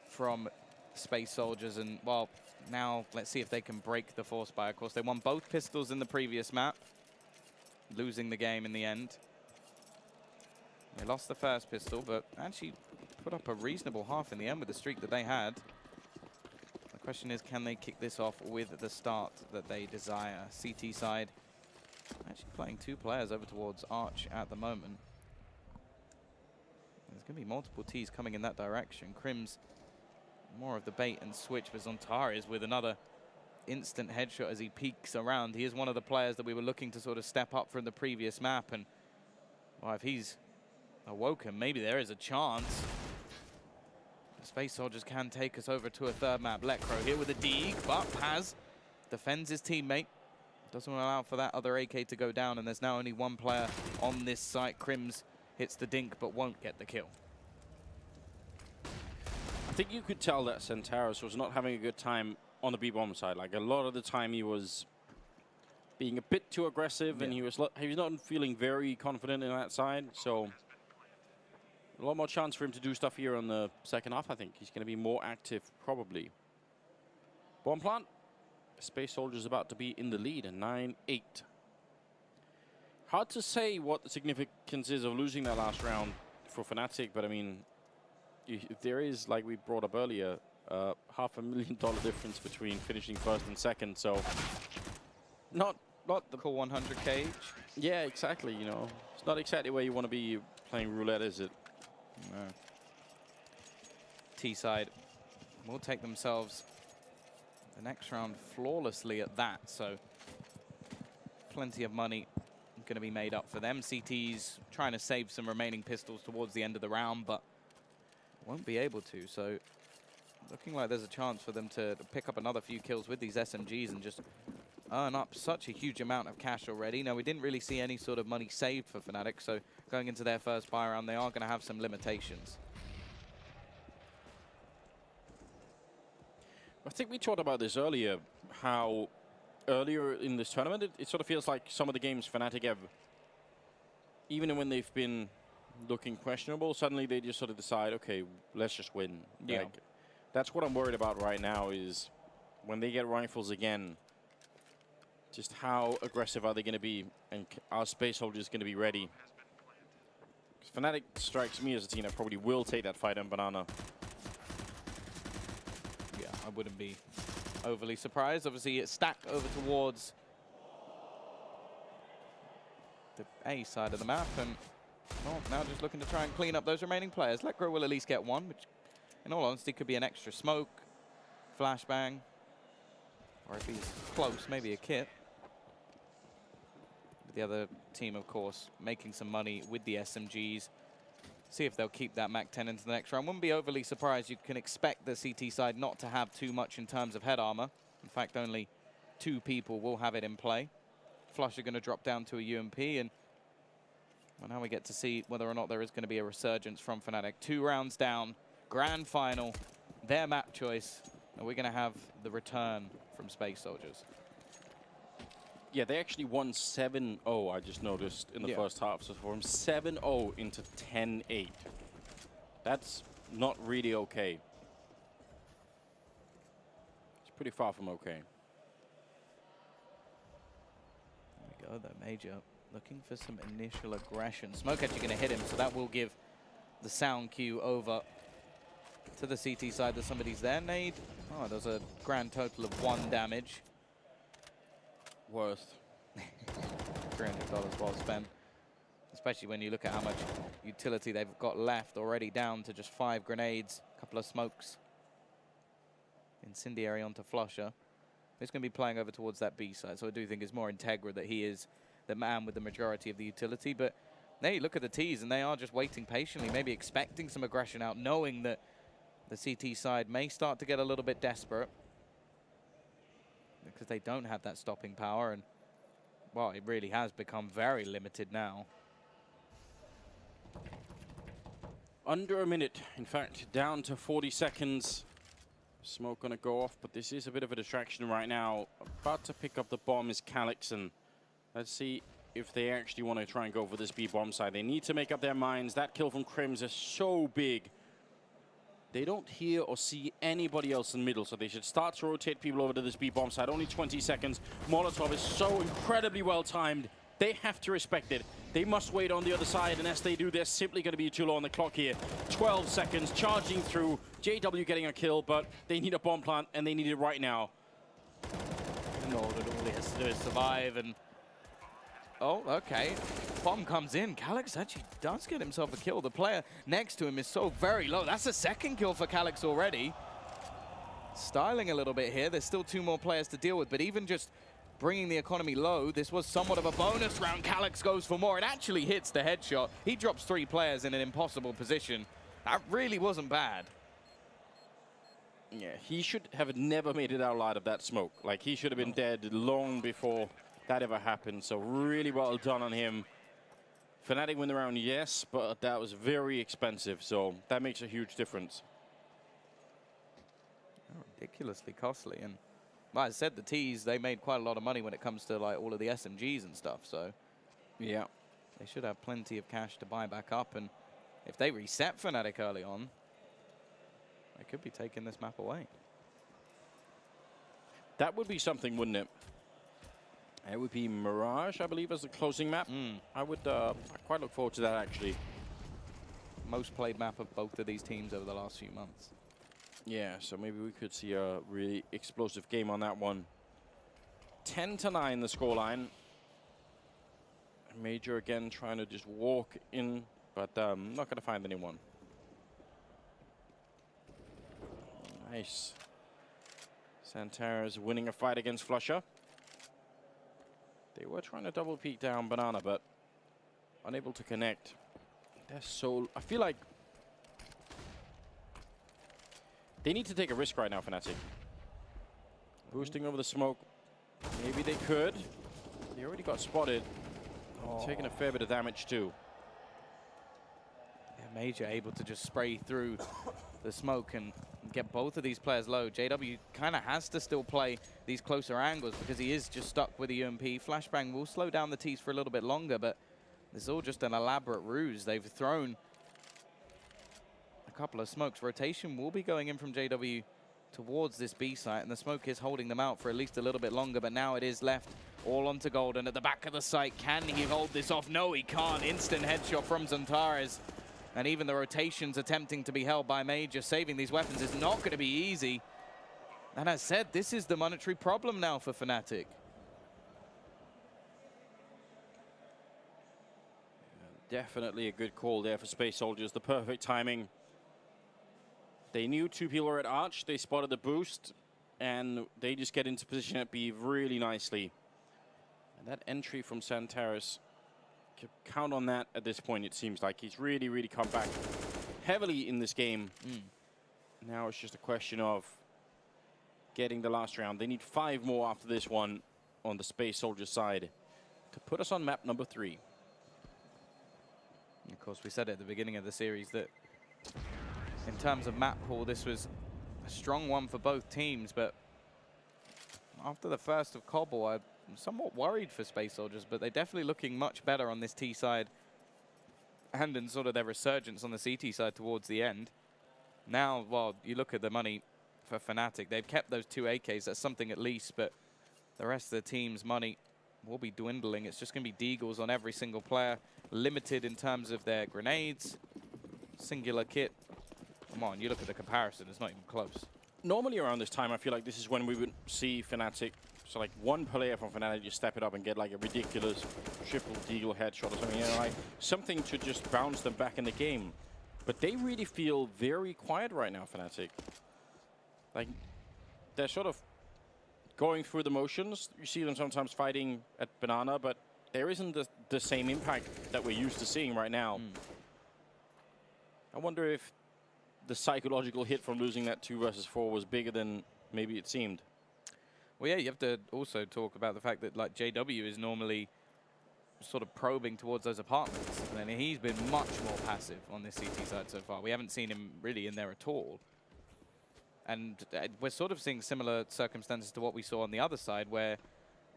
from Space Soldiers. And, well, now let's see if they can break the force buy. Of course, they won both pistols in the previous map, losing the game in the end. They lost the first pistol, but actually put up a reasonable half in the end with the streak that they had. The question is, can they kick this off with the start that they desire? CT side actually playing 2 players over towards Arch at the moment. There's going to be multiple Ts coming in that direction. Crims more of the bait and switch, but Zontaris with another instant headshot as he peeks around. He is one of the players that we were looking to sort of step up from the previous map, and well, if he's awoken, maybe there is a chance. Space Soldiers can take us over to a 3rd map. Lecro here with a dig, but Paz defends his teammate. Doesn't allow for that other AK to go down, and there's now only 1 player on this site. Crims hits the dink, but won't get the kill. I think you could tell that Santaris was not having a good time on the B-bomb side. Like, a lot of the time he was being a bit too aggressive, and he was not feeling very confident in that side, so a lot more chance for him to do stuff here on the second half. I think he's going to be more active, probably. Bomb plant. Space Soldiers about to be in the lead, and 9-8. Hard to say what the significance is of losing that last round for Fnatic, but I mean, if there is, like we brought up earlier, $500,000 difference between finishing 1st and 2nd, so not the cool 100k each. Yeah, exactly. You know, it's not exactly where you want to be playing roulette, is it? No. T-side will take themselves the next round flawlessly at that, so plenty of money going to be made up for them. CT's trying to save some remaining pistols towards the end of the round, but won't be able to, so looking like there's a chance for them to pick up another few kills with these SMGs and just earn up such a huge amount of cash already. Now, we didn't really see any sort of money saved for Fnatic, so going into their first buy round, they are going to have some limitations. I think we talked about this earlier, how earlier in this tournament, it sort of feels like some of the games Fnatic have, even when they've been looking questionable, suddenly they just sort of decide, okay, let's just win. Yeah. Like, that's what I'm worried about right now, is when they get rifles again, just how aggressive are they going to be, and are Space Soldiers going to be ready? Fnatic strikes me as a team that probably will take that fight on Banana. Yeah, I wouldn't be overly surprised. Obviously, it's stacked over towards the A side of the map, and well, now just looking to try and clean up those remaining players. Lecro will at least get one, which in all honesty could be an extra smoke, flashbang, or if he's close, maybe a kit. The other team, of course, making some money with the SMGs. See if they'll keep that Mac-10 into the next round. Wouldn't be overly surprised. You can expect the CT side not to have too much in terms of head armor. In fact, only 2 people will have it in play. Flush are going to drop down to a UMP, and well, now we get to see whether or not there is going to be a resurgence from Fnatic. 2 rounds down, grand final, their map choice, and we're going to have the return from Space Soldiers. Yeah, they actually won 7-0, I just noticed, in the first half. So from 7-0 into 10-8. That's not really okay. It's pretty far from okay. There we go, though, Major looking for some initial aggression. Smoke actually going to hit him, so that will give the sound cue over to the CT side that somebody's there. Nade, oh, there's a grand total of 1 damage. Worth $300 well spent, especially when you look at how much utility they've got left, already down to just 5 grenades, a couple of smokes. Incendiary onto Flusher. He's going to be playing over towards that B side, so I do think it's more Integra that he is the man with the majority of the utility. But now you look at the T's, and they are just waiting patiently, maybe expecting some aggression out, knowing that the CT side may start to get a little bit desperate, because they don't have that stopping power, and well, it really has become very limited now. Under a minute, in fact, down to 40 seconds. Smoke gonna go off, but this is a bit of a distraction right now. About to pick up the bomb is Calyx, and let's see if they actually want to try and go for this B bomb side. They need to make up their minds. That kill from Crims is so big. They don't hear or see anybody else in the middle, so they should start to rotate people over to this B-bomb side. Only 20 seconds. Molotov is so incredibly well-timed. They have to respect it. They must wait on the other side, and as they do, they're simply going to be too low on the clock here. 12 seconds, charging through. JW getting a kill, but they need a bomb plant, and they need it right now. In order to all he has to do is survive, and oh, okay. Bomb comes in. Calyx actually does get himself a kill. The player next to him is so very low. That's a 2nd kill for Calyx already. Styling a little bit here. There's still 2 more players to deal with, but even just bringing the economy low, this was somewhat of a bonus round. Calyx goes for more. It actually hits the headshot. He drops 3 players in an impossible position. That really wasn't bad. Yeah, he should have never made it out alive of that smoke. Like, he should have been dead long before that ever happened. So really well done on him. Fnatic win the round, yes, but that was very expensive, so that makes a huge difference. Oh, ridiculously costly, and like I said, the T's, they made quite a lot of money when it comes to like all of the SMGs and stuff, so yeah, they should have plenty of cash to buy back up, and if they reset Fnatic early on, they could be taking this map away. That would be something, wouldn't it? It would be Mirage, I believe, as the closing map. I would quite look forward to that, actually. Most played map of both of these teams over the last few months. Yeah, so maybe we could see a really explosive game on that one. 10-9 the scoreline. Major again trying to just walk in, but not going to find anyone. Nice. Santara's winning a fight against Flusher. They were trying to double peek down Banana, but unable to connect. They're so... I feel like they need to take a risk right now, Fnatic. Boosting over the smoke. Maybe they could. They already got spotted. Taking a fair bit of damage, too. Yeah, Major able to just spray through the smoke and get both of these players low. JW kind of has to still play these closer angles because he is just stuck with the UMP. Flashbang will slow down the T's for a little bit longer, but this is all just an elaborate ruse. They've thrown a couple of smokes. Rotation will be going in from JW towards this B site, and the smoke is holding them out for at least a little bit longer, but now it is left all onto Golden at the back of the site. Can he hold this off? No, he can't. Instant headshot from Zantares. And even the rotations attempting to be held by Major, saving these weapons is not going to be easy. And as said, this is the monetary problem now for Fnatic. Definitely a good call there for Space Soldiers. The perfect timing. They knew 2 people were at Arch. They spotted the boost, and they just get into position at B really nicely. And that entry from Santaris count on that at this point, it seems like. He's really, really come back heavily in this game. Now it's just a question of getting the last round. They need 5 more after this one on the Space Soldier side to put us on map number 3. Of course, we said at the beginning of the series that in terms of map pool, this was a strong one for both teams, but after the first of Cobble, I'm somewhat worried for Space Soldiers, but they're definitely looking much better on this T side and in sort of their resurgence on the CT side towards the end. Now, well, you look at the money for Fnatic, they've kept those 2 AKs, that's something at least, but the rest of the team's money will be dwindling. It's just going to be deagles on every single player, limited in terms of their grenades, singular kit. Come on, you look at the comparison, it's not even close. Normally around this time, I feel like this is when we would see Fnatic, so like one player from Fnatic just step it up and get like a ridiculous triple deagle headshot or something, you know, like something to just bounce them back in the game. But they really feel very quiet right now, Fnatic. Like, they're sort of going through the motions. You see them sometimes fighting at Banana, but there isn't the same impact that we're used to seeing right now. I wonder if the psychological hit from losing that 2 versus 4 was bigger than maybe it seemed. Well, yeah, you have to also talk about the fact that like JW is normally sort of probing towards those apartments, and then he's been much more passive on this CT side so far. We haven't seen him really in there at all. And we're sort of seeing similar circumstances to what we saw on the other side, where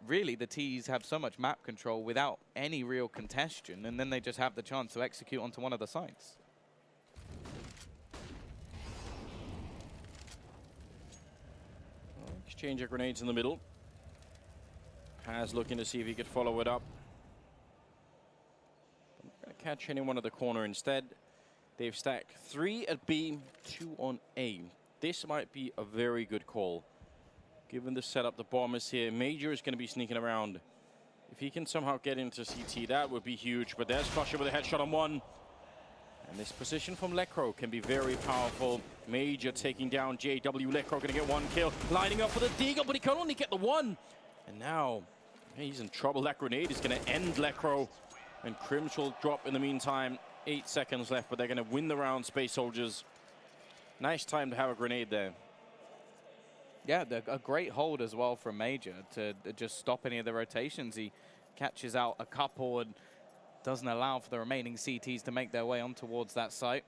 really the Ts have so much map control without any real contention, and then they just have the chance to execute onto one of the sites. Exchange of grenades in the middle. Paz looking to see if he could follow it up. Gonna catch anyone at the corner instead. They've stacked 3 at B, 2 on A. This might be a very good call. Given the setup, the bomb is here. Major is going to be sneaking around. If he can somehow get into CT, that would be huge. But there's Flusher with a headshot on 1. And this position from Lekro can be very powerful. Major taking down JW. Lekro going to get 1 kill. Lining up for the deagle, but he can only get the 1. And now he's in trouble. That grenade is going to end Lekro. And Crims will drop in the meantime. 8 seconds left, but they're going to win the round, Space Soldiers. Nice time to have a grenade there. Yeah, a great hold as well from Major to just stop any of the rotations. He catches out a couple and doesn't allow for the remaining CTs to make their way on towards that site.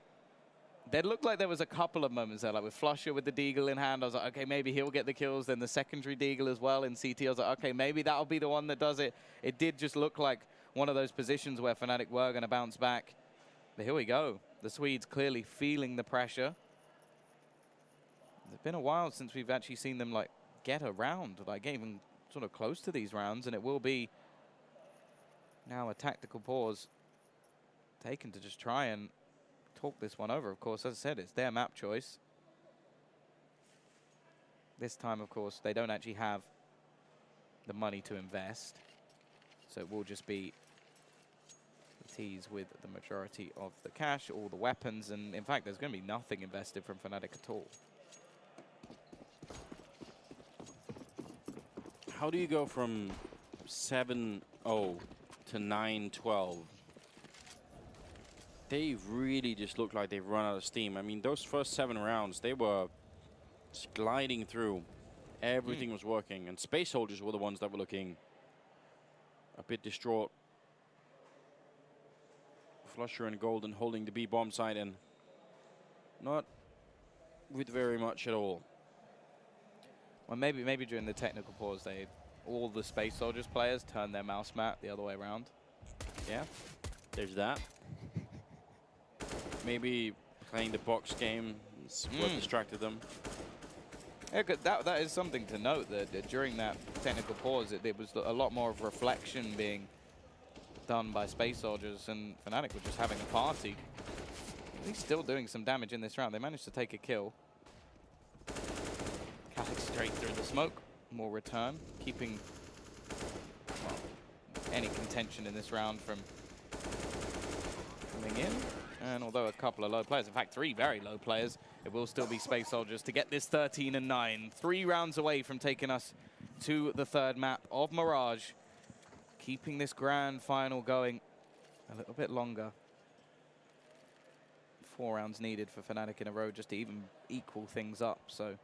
There looked like there was a couple of moments there, like with Flusher with the deagle in hand. I was like, okay, maybe he'll get the kills. Then the secondary deagle as well in CT. I was like, okay, maybe that'll be the one that does it. It did just look like one of those positions where Fnatic were going to bounce back. But here we go. The Swedes clearly feeling the pressure. It's been a while since we've actually seen them like get around, like even sort of close to these rounds, and it will be now a tactical pause taken to just try and talk this one over. Of course, as I said, it's their map choice. This time, of course, they don't actually have the money to invest, so it will just be the Ts with the majority of the cash, all the weapons, and in fact, there's going to be nothing invested from Fnatic at all. How do you go from 7-0 to 9-12? They really just look like they've run out of steam. I mean, those first 7 rounds, they were just gliding through. Everything was working, and Space Soldiers were the ones that were looking a bit distraught. Flusher and Golden holding the B bomb side, and not with very much at all. Well, maybe during the technical pause, all the Space Soldiers players turn their mouse mat the other way around. Yeah, there's that. Maybe playing the box game is what distracted them. Yeah, that is something to note, that during that technical pause, it was a lot more of reflection being done by Space Soldiers, and Fnatic were just having a party. He's still doing some damage in this round. They managed to take a kill. Straight through the smoke, more return, keeping any contention in this round from coming in. And although a couple of low players, in fact 3 very low players, it will still be Space Soldiers to get this 13-9. 3 rounds away from taking us to the 3rd map of Mirage, keeping this grand final going. a little bit longer. 4 rounds needed for Fnatic in a row just to even equal things up. So,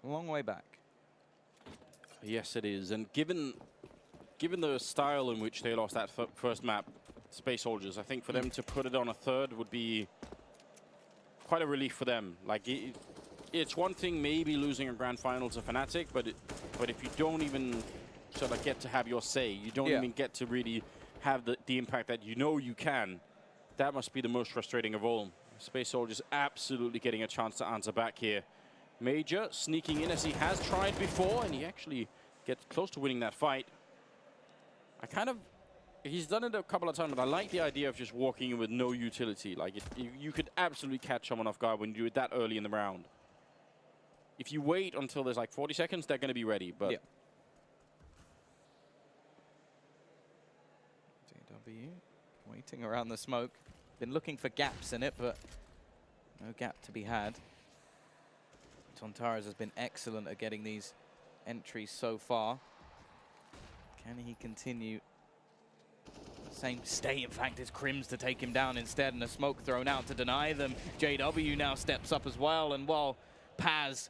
a long way back. Yes, it is. And given the style in which they lost that first map, Space Soldiers, I think for them to put it on a third would be quite a relief for them. Like, it's one thing maybe losing a grand final to Fnatic, but if you don't even sort of get to have your say, you don't even get to really have the impact that you know you can, that must be the most frustrating of all. Space Soldiers absolutely getting a chance to answer back here. Major sneaking in as he has tried before, and he actually gets close to winning that fight. He's done it a couple of times, but I like the idea of just walking in with no utility. Like, you could absolutely catch someone off guard when you do it that early in the round. If you wait until there's like 40 seconds, they're going to be ready, but... Yeah. JW waiting around the smoke. Been looking for gaps in it, but no gap to be had. Tontaras has been excellent at getting these entries so far. Can he continue? Same stay, in fact, is Crims to take him down instead, and a smoke thrown out to deny them. JW now steps up as well, and while Paz,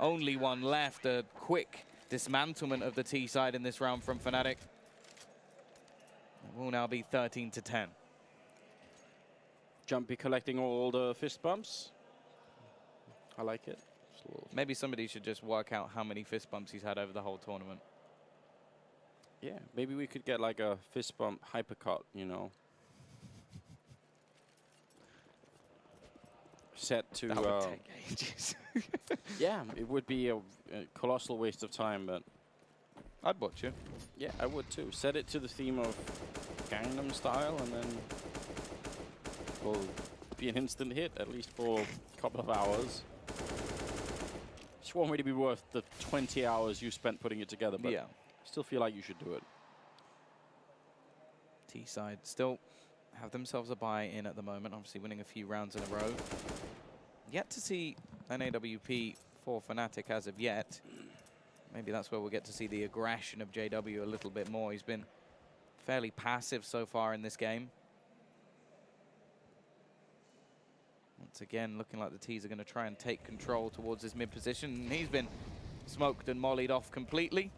only one left, a quick dismantlement of the T side in this round from Fnatic. It will now be 13-10. Jumpy collecting all the fist bumps. I like it. Maybe somebody should just work out how many fist bumps he's had over the whole tournament. Yeah, maybe we could get like a fist bump hypercut, you know. Set to... That would take ages. Yeah, it would be a colossal waste of time, but... I'd watch it. Yeah, I would too. Set it to the theme of Gangnam Style, and then will be an instant hit, at least for a couple of hours. Just won't really be worth the 20 hours you spent putting it together, but... Yeah. Still feel like you should do it. T-side still have themselves a buy-in at the moment, obviously winning a few rounds in a row. Yet to see an AWP for Fnatic as of yet. Maybe that's where we'll get to see the aggression of JW a little bit more. He's been fairly passive so far in this game. Once again, looking like the T's are going to try and take control towards his mid position. He's been smoked and mollied off completely.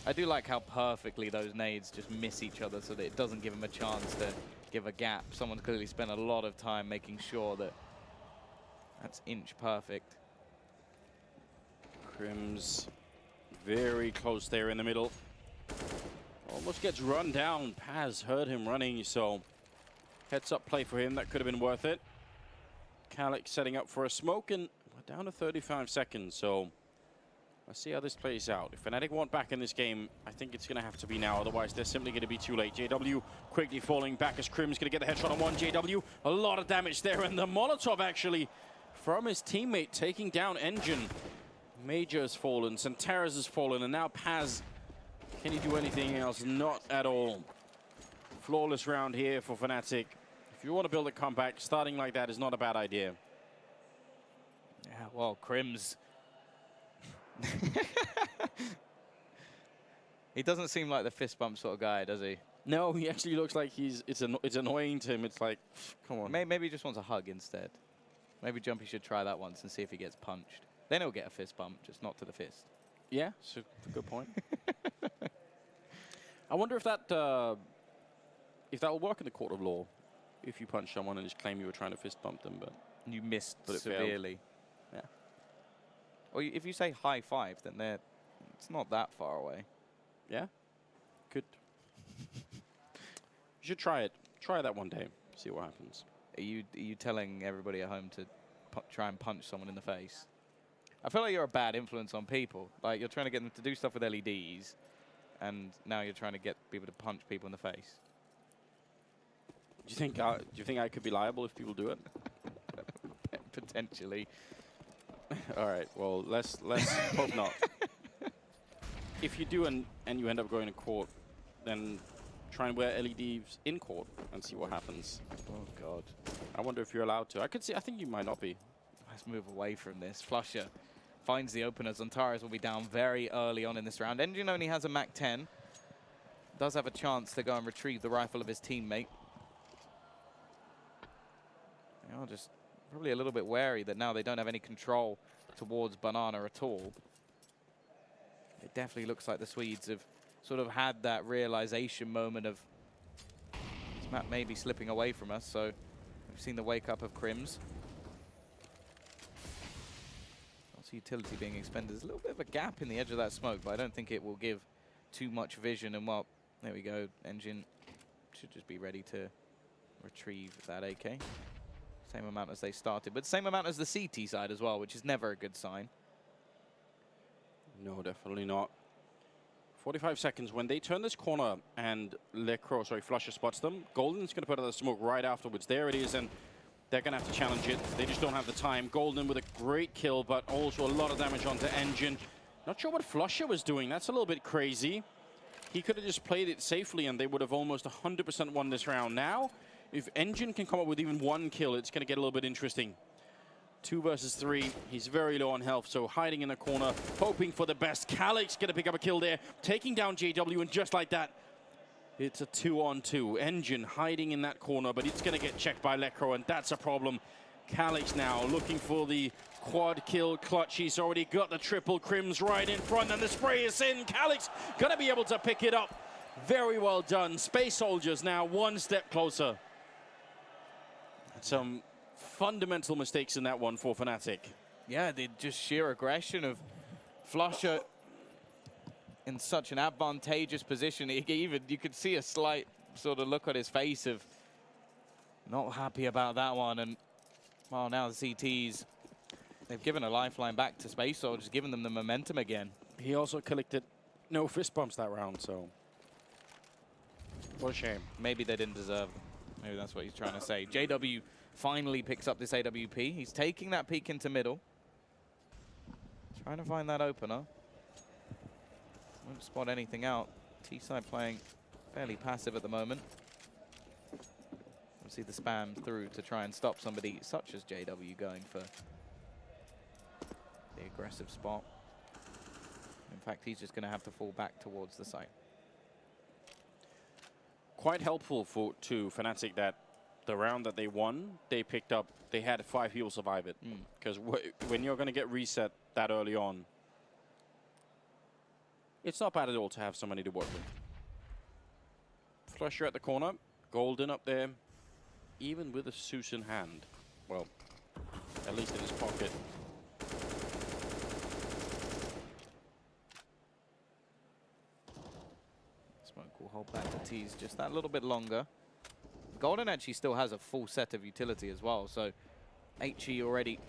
I do like how perfectly those nades just miss each other so that it doesn't give him a chance to give a gap. Someone's clearly spent a lot of time making sure that that's inch perfect. Crims very close there in the middle. Almost gets run down. Paz heard him running, so heads up play for him. That could have been worth it. Kalik setting up for a smoke, and we're down to 35 seconds, so let's see how this plays out. If Fnatic want back in this game, I think it's going to have to be now. Otherwise, they're simply going to be too late. JW quickly falling back as Crims going to get the headshot on one. JW, a lot of damage there. And the Molotov actually from his teammate taking down Engine. Major has fallen. Santaras has fallen. And now Paz. Can he do anything else? Not at all. Flawless round here for Fnatic. If you want to build a comeback, starting like that is not a bad idea. Yeah, well, Crims... He doesn't seem like the fist bump sort of guy, does he? No, he actually looks like it's annoying to him. It's like, come on. Maybe he just wants a hug instead. Maybe Jumpy should try that once and see if he gets punched. Then he'll get a fist bump, just not to the fist. Yeah, that's a good point. I wonder if that will work in the court of law. If you punch someone and just claim you were trying to fist bump them, but you missed it severely. Yeah. Or if you say high five, then it's not that far away. Yeah? Good. You should try it. Try that one day. See what happens. Are you telling everybody at home to try and punch someone in the face? I feel like you're a bad influence on people. Like, you're trying to get them to do stuff with LEDs, and now you're trying to get people to punch people in the face. Do you think I could be liable if people do it? Potentially. All right. Well, let's hope not. If you do and you end up going to court, then try and wear LEDs in court and see what happens. Oh God. I wonder if you're allowed to. I think you might not be. Let's move away from this. Flusher finds the openers. Antares will be down very early on in this round. Engine only has a Mach 10. does have a chance to go and retrieve the rifle of his teammate. They are just probably a little bit wary that now they don't have any control towards Banana at all. It definitely looks like the Swedes have sort of had that realization moment of this map may be slipping away from us, so we've seen the wake up of Crims. Also utility being expended. There's a little bit of a gap in the edge of that smoke, but I don't think it will give too much vision. And well, there we go. Engine should just be ready to retrieve that AK. Same amount as they started, but same amount as the CT side as well, which is never a good sign. No, definitely not. 45 seconds. When they turn this corner and Flusher spots them, Golden's going to put out the smoke right afterwards. There it is, and they're going to have to challenge it. They just don't have the time. Golden with a great kill, but also a lot of damage onto Engine. Not sure what Flusher was doing. That's a little bit crazy. He could have just played it safely, and they would have almost 100% won this round. Now, if Engine can come up with even one kill, it's going to get a little bit interesting. 2 versus 3. He's very low on health, so hiding in the corner, hoping for the best. Calyx going to pick up a kill there, taking down JW, and just like that, it's a 2-on-2. Engine hiding in that corner, but it's going to get checked by Lekro, and that's a problem. Calyx now looking for the quad kill clutch. He's already got the triple. Crims right in front, and the spray is in. Calyx going to be able to pick it up. Very well done. Space Soldiers now one step closer. Some fundamental mistakes in that one for fnatic. Yeah, the just sheer aggression of Flusher in such an advantageous position. You could see a slight sort of look on his face of not happy about that one. And well, now the CTs, they've given a lifeline back to Space Soldiers, giving them the momentum again. He also collected no fist bumps that round, so what a shame. Maybe they didn't deserve them. Maybe that's what he's trying to say. JW finally picks up this AWP. He's taking that peek into middle. Trying to find that opener. Won't spot anything out. T-side playing fairly passive at the moment. We'll see the spam through to try and stop somebody such as JW going for the aggressive spot. In fact, he's just going to have to fall back towards the site. Quite helpful to fnatic that the round that they won, they picked up, they had 5 people survive it. Because when you're going to get reset that early on, it's not bad at all to have somebody to work with. Flusher at the corner, Golden up there, even with a Zeus in hand. Well, at least in his pocket. Smoke will hold back the T's just that little bit longer. Golden actually still has a full set of utility as well, so HE already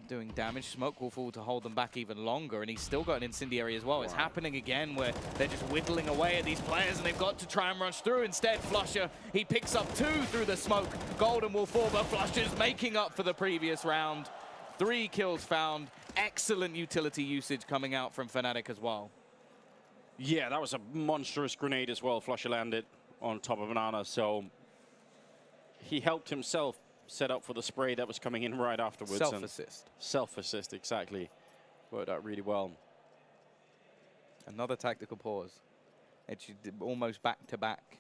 doing damage. Smoke will fall to hold them back even longer, and he's still got an incendiary as well. Wow. It's happening again where they're just whittling away at these players, and they've got to try and rush through. Instead, Flusher, he picks up 2 through the smoke. Golden will fall, but Flusher's making up for the previous round. 3 kills found. Excellent utility usage coming out from fnatic as well. Yeah, that was a monstrous grenade as well. Flusher landed on top of Banana, so he helped himself set up for the spray that was coming in right afterwards. Self-assist. Self-assist, exactly. Worked out really well. Another tactical pause. It's almost back-to-back.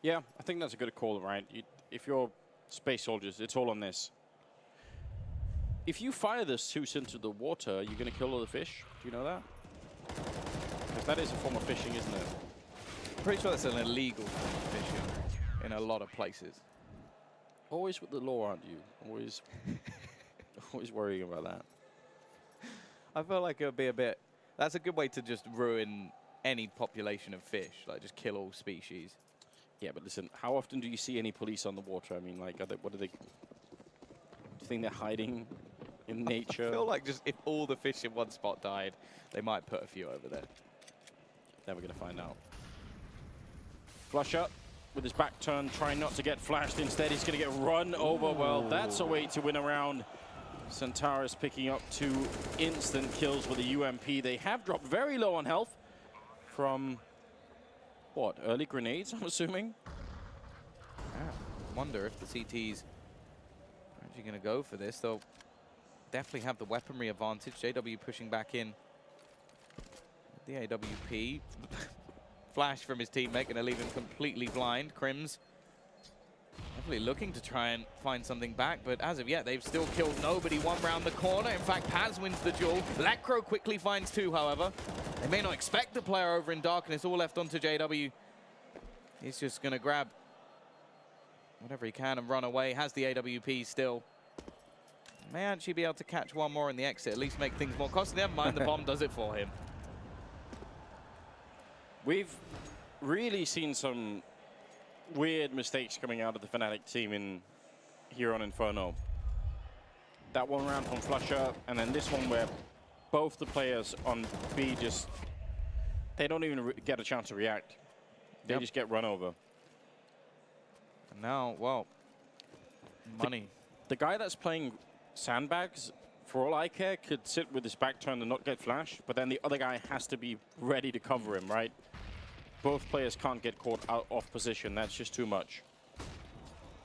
Yeah, I think that's a good call, right? If you're Space Soldiers, it's all on this. If you fire the Zeus into the water, you're going to kill all the fish. Do you know that? Because that is a form of fishing, isn't it? I'm pretty sure that's an illegal form of fishing in a lot of places. Always with the law, aren't you? Always, always worrying about that. I feel like it would be a bit... That's a good way to just ruin any population of fish, like just kill all species. Yeah, but listen, how often do you see any police on the water? I mean, like, what are they... Do you think they're hiding in nature? I feel like just if all the fish in one spot died, they might put a few over there. Never going to find out. Flusher with his back turned, trying not to get flashed. Instead, he's going to get run over. Well, that's a way to win a round. Centaurus picking up 2 instant kills with the UMP. They have dropped very low on health from, what, early grenades, I'm assuming? Yeah, wonder if the CTs are actually going to go for this. They'll definitely have the weaponry advantage. JW pushing back in. The AWP. flash from his teammate, going to leave him completely blind. Crims definitely looking to try and find something back, but as of yet, they've still killed nobody. One round the corner. In fact, Paz wins the duel. Lecro quickly finds two, however. They may not expect the player over in darkness. All left onto JW. He's just going to grab whatever he can and run away. Has the AWP still. May actually be able to catch one more in the exit, at least make things more costly. Never mind, the bomb does it for him. We've really seen some weird mistakes coming out of the Fnatic team here on Inferno. That one round from Flusher, and then this one where both the players on B they don't even get a chance to react. They just get run over. And now, well, money. The guy that's playing sandbags, for all I care, could sit with his back turned and not get flashed, but then the other guy has to be ready to cover him, right? Both players can't get caught out off position. That's just too much.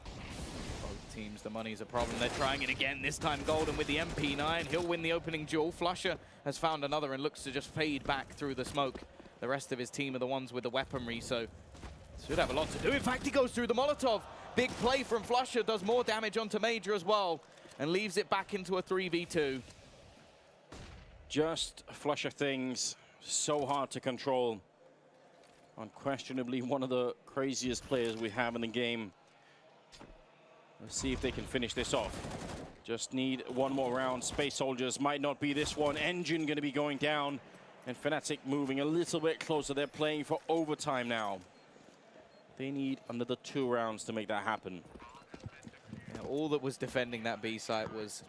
Both teams, the money's a problem. They're trying it again. This time Golden with the MP9. He'll win the opening duel. Flusher has found another and looks to just fade back through the smoke. The rest of his team are the ones with the weaponry, so should have a lot to do. In fact, he goes through the Molotov. Big play from Flusher, does more damage onto Major as well, and leaves it back into a 3v2. Just Flusher things, so hard to control. Unquestionably one of the craziest players we have in the game. Let's see if they can finish this off. Just need one more round. Space Soldiers might not be this one. Engine going to be going down. And Fnatic moving a little bit closer. They're playing for overtime now. They need another 2 rounds to make that happen. Yeah, all that was defending that B site was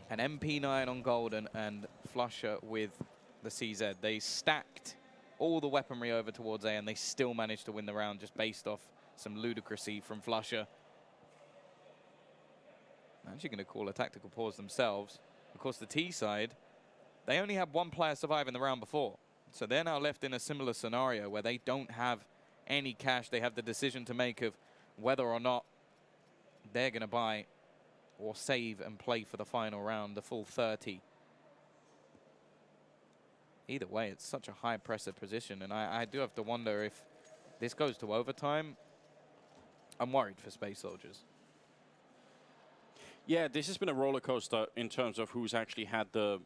an MP9 on Golden and Flusher with the CZ. They stacked all the weaponry over towards A, and they still managed to win the round just based off some ludicrousy from Flusher. Actually going to call a tactical pause themselves. Of course, the T side, they only had one player survive in the round before. So they're now left in a similar scenario where they don't have any cash. They have the decision to make of whether or not they're going to buy or save and play for the final round, the full 30. Either way, it's such a high pressure position, and I do have to wonder if this goes to overtime. I'm worried for Space Soldiers. Yeah, this has been a roller coaster in terms of who's actually had the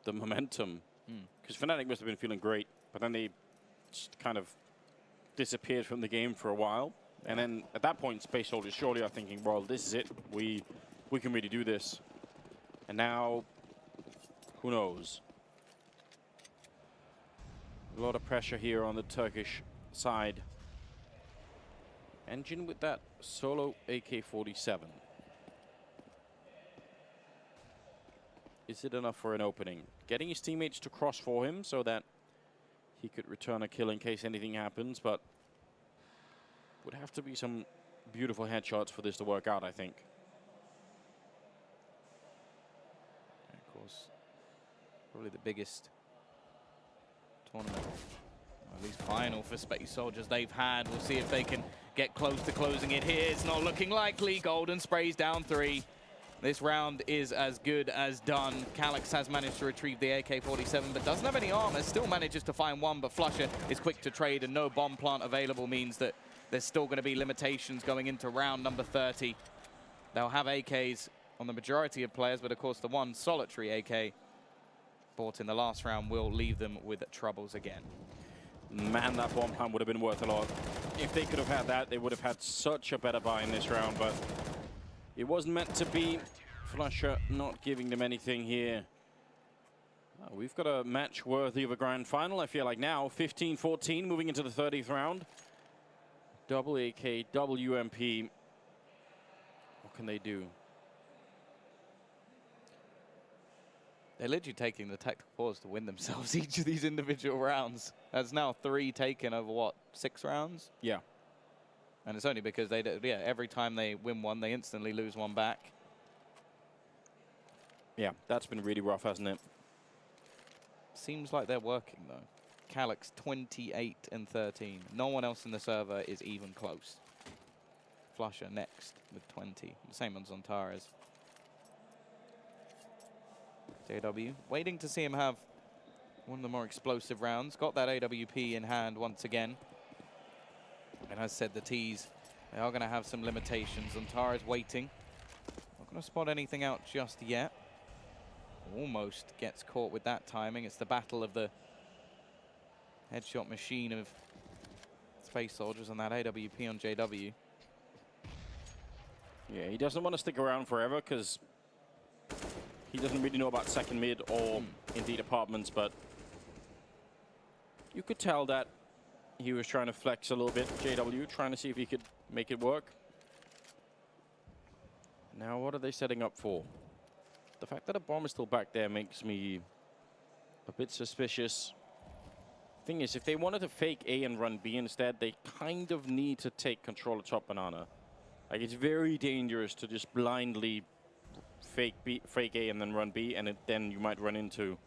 momentum. Because Fnatic must have been feeling great, but then they just kind of disappeared from the game for a while. And then at that point, Space Soldiers surely are thinking, well, this is it. We can really do this. And now, who knows? A lot of pressure here on the Turkish side. Engine with that solo AK-47. Is it enough for an opening? Getting his teammates to cross for him so that he could return a kill in case anything happens, but would have to be some beautiful headshots for this to work out, I think. And of course, probably the biggest tournament, or at least final for Space Soldiers they've had. We'll see if they can get close to closing it here. It's not looking likely. Golden sprays down 3. This round is as good as done. Calyx has managed to retrieve the AK-47, but doesn't have any armor. Still manages to find one, but Flusher is quick to trade, and no bomb plant available means that there's still going to be limitations going into round number 30. They'll have AKs on the majority of players, but of course the one solitary AK bought in the last round will leave them with troubles again. Man, that bomb plant would have been worth a lot. If they could have had that, they would have had such a better buy in this round, but it wasn't meant to be. Flusher not giving them anything here. We've got a match worthy of a grand final, I feel like now. 15-14, moving into the 30th round. Double AK, double UMP. What can they do? They're literally taking the tactical pause to win themselves each of these individual rounds. That's now 3 taken over, what, 6 rounds? Yeah. And it's only because they, every time they win one, they instantly lose one back. Yeah, that's been really rough, hasn't it? Seems like they're working, though. Calyx 28-13. No one else in the server is even close. Flusher next with 20. The same on Zontares. JW, waiting to see him have One of the more explosive rounds. Got that AWP in hand once again. And as said, the T's, they are going to have some limitations. Antara's waiting. Not going to spot anything out just yet. Almost gets caught with that timing. It's the battle of the headshot machine of Space Soldiers and that AWP on JW. Yeah, he doesn't want to stick around forever because he doesn't really know about second mid or indeed apartments, but you could tell that he was trying to flex a little bit, JW, trying to see if he could make it work. Now, what are they setting up for? The fact that a bomb is still back there makes me a bit suspicious. Thing is, if they wanted to fake A and run B instead, they kind of need to take control of top banana. Like, it's very dangerous to just blindly fake A and then run B, and then you might run into,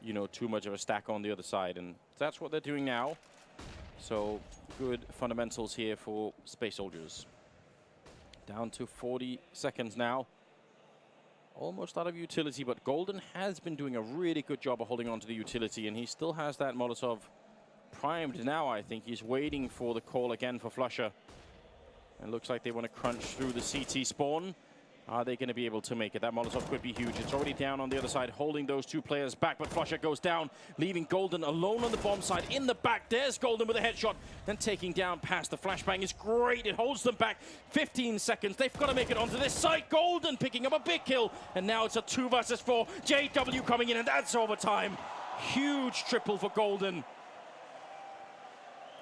you know, too much of a stack on the other side. And that's what they're doing now. So, good fundamentals here for Space Soldiers. Down to 40 seconds now. Almost out of utility, but Golden has been doing a really good job of holding on to the utility, and he still has that Molotov primed now, I think. He's waiting for the call again for flusha. And looks like they want to crunch through the CT spawn. Are they going to be able to make it? That Molotov could be huge. It's already down on the other side, holding those two players back, but flusha goes down, leaving Golden alone on the bomb side. In the back, there's Golden with a headshot, then taking down past. The flashbang is great. It holds them back. 15 seconds. They've got to make it onto this side. Golden picking up a big kill, and now it's a 2 versus 4. JW coming in, and that's overtime. Huge triple for Golden.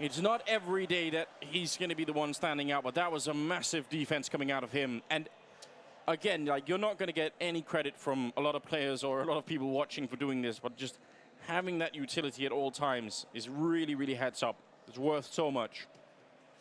It's not every day that he's going to be the one standing out, but that was a massive defense coming out of him. And again, like, you're not going to get any credit from a lot of players or a lot of people watching for doing this, but just having that utility at all times is really, really heads up. It's worth so much.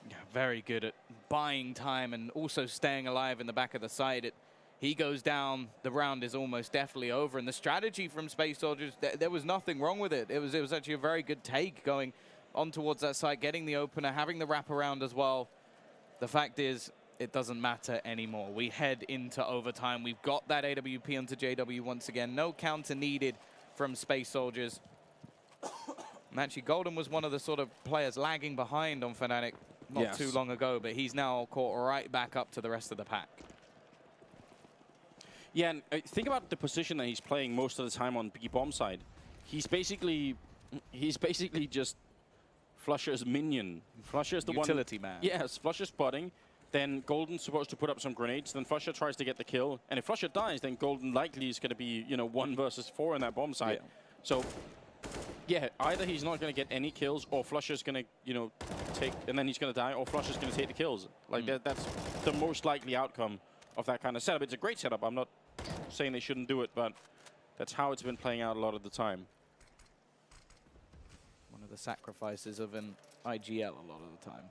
Yeah, very good at buying time and also staying alive in the back of the side. He goes down, the round is almost definitely over, and the strategy from Space Soldiers, there was nothing wrong with it. It was actually a very good take going on towards that side, getting the opener, having the wraparound as well. The fact is, it doesn't matter anymore. We head into overtime. We've got that AWP onto JW once again. No counter needed from Space Soldiers. And actually, Golden was one of the sort of players lagging behind on fnatic not too long ago, but he's now caught right back up to the rest of the pack. Yeah, and think about the position that he's playing most of the time on B bomb side. He's basically just flusha's minion. Flusha's the utility man. Yes, flusha's spotting. Then Golden's supposed to put up some grenades. Then flusha tries to get the kill. And if flusha dies, then Golden likely is going to be, you know, 1 versus 4 in that bomb site. Yeah. So, yeah, either he's not going to get any kills, or flusha's going to, you know, take, and then he's going to die, or flusha's going to take the kills. Like, that's the most likely outcome of that kind of setup. It's a great setup. I'm not saying they shouldn't do it, but that's how it's been playing out a lot of the time. One of the sacrifices of an IGL a lot of the time.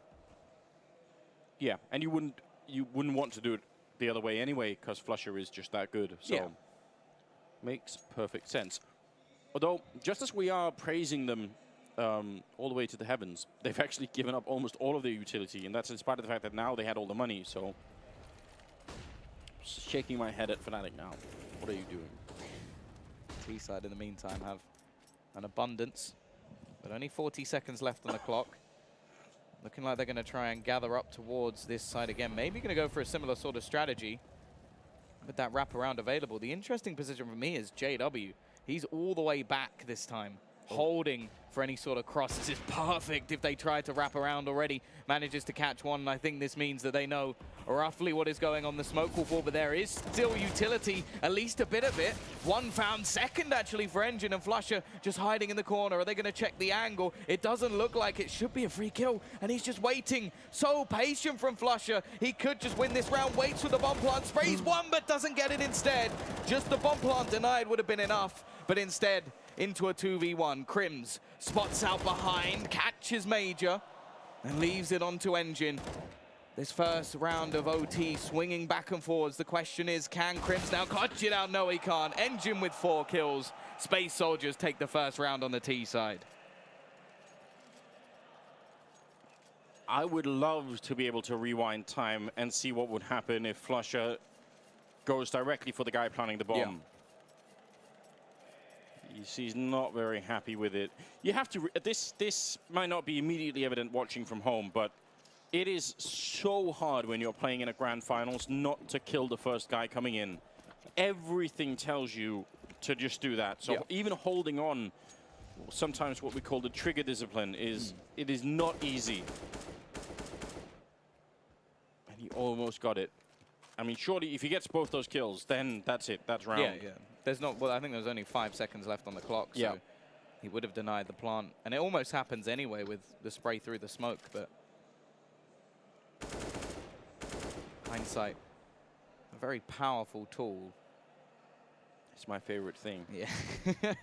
Yeah, and you wouldn't want to do it the other way anyway, because flusha is just that good. So, yeah. Makes perfect sense. Although, just as we are praising them all the way to the heavens, they've actually given up almost all of their utility, and that's in spite of the fact that now they had all the money. So, shaking my head at fnatic now. What are you doing? T-side, in the meantime, have an abundance, but only 40 seconds left on the clock. Looking like they're going to try and gather up towards this side again. Maybe going to go for a similar sort of strategy with that wraparound available. The interesting position for me is JW. He's all the way back this time, holding for any sort of cross. This is perfect if they try to wrap around already. Manages to catch one, and I think this means that they know roughly what is going on the smoke wall, but there is still utility, at least a bit of it. One found, second actually for Engine, and flusha just hiding in the corner. Are they going to check the angle? It doesn't look like it. Should be a free kill, and he's just waiting. So patient from flusha. He could just win this round, waits for the bomb plant, sprays one, but doesn't get it instead. Just the bomb plant denied would have been enough, but instead into a 2v1. Crims spots out behind, catches Major, and leaves it onto Engine. This first round of OT swinging back and forwards. The question is, can Crims now catch it out? No, he can't. Engine with 4 kills. Space Soldiers take the first round on the T side. I would love to be able to rewind time and see what would happen if flusha goes directly for the guy planting the bomb. He's not very happy with it. You have to. This might not be immediately evident watching from home, but it is so hard when you're playing in a grand finals not to kill the first guy coming in. Everything tells you to just do that. So even holding on, sometimes what we call the trigger discipline, is it is not easy. And he almost got it. I mean, surely if he gets both those kills, then that's it. That's round. Yeah. There's not. Well, I think there's only 5 seconds left on the clock, so he would have denied the plant. And it almost happens anyway with the spray through the smoke, but hindsight, a very powerful tool. It's my favorite thing. Yeah,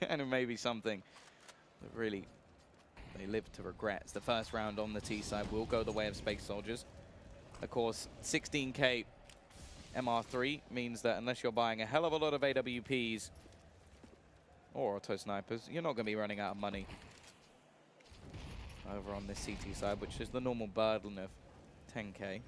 and it may be something that really they live to regret. It's the first round on the T side will go the way of Space Soldiers. Of course, 16K MR3 means that unless you're buying a hell of a lot of AWPs or auto snipers, you're not going to be running out of money over on this CT side, which is the normal burden of 10K.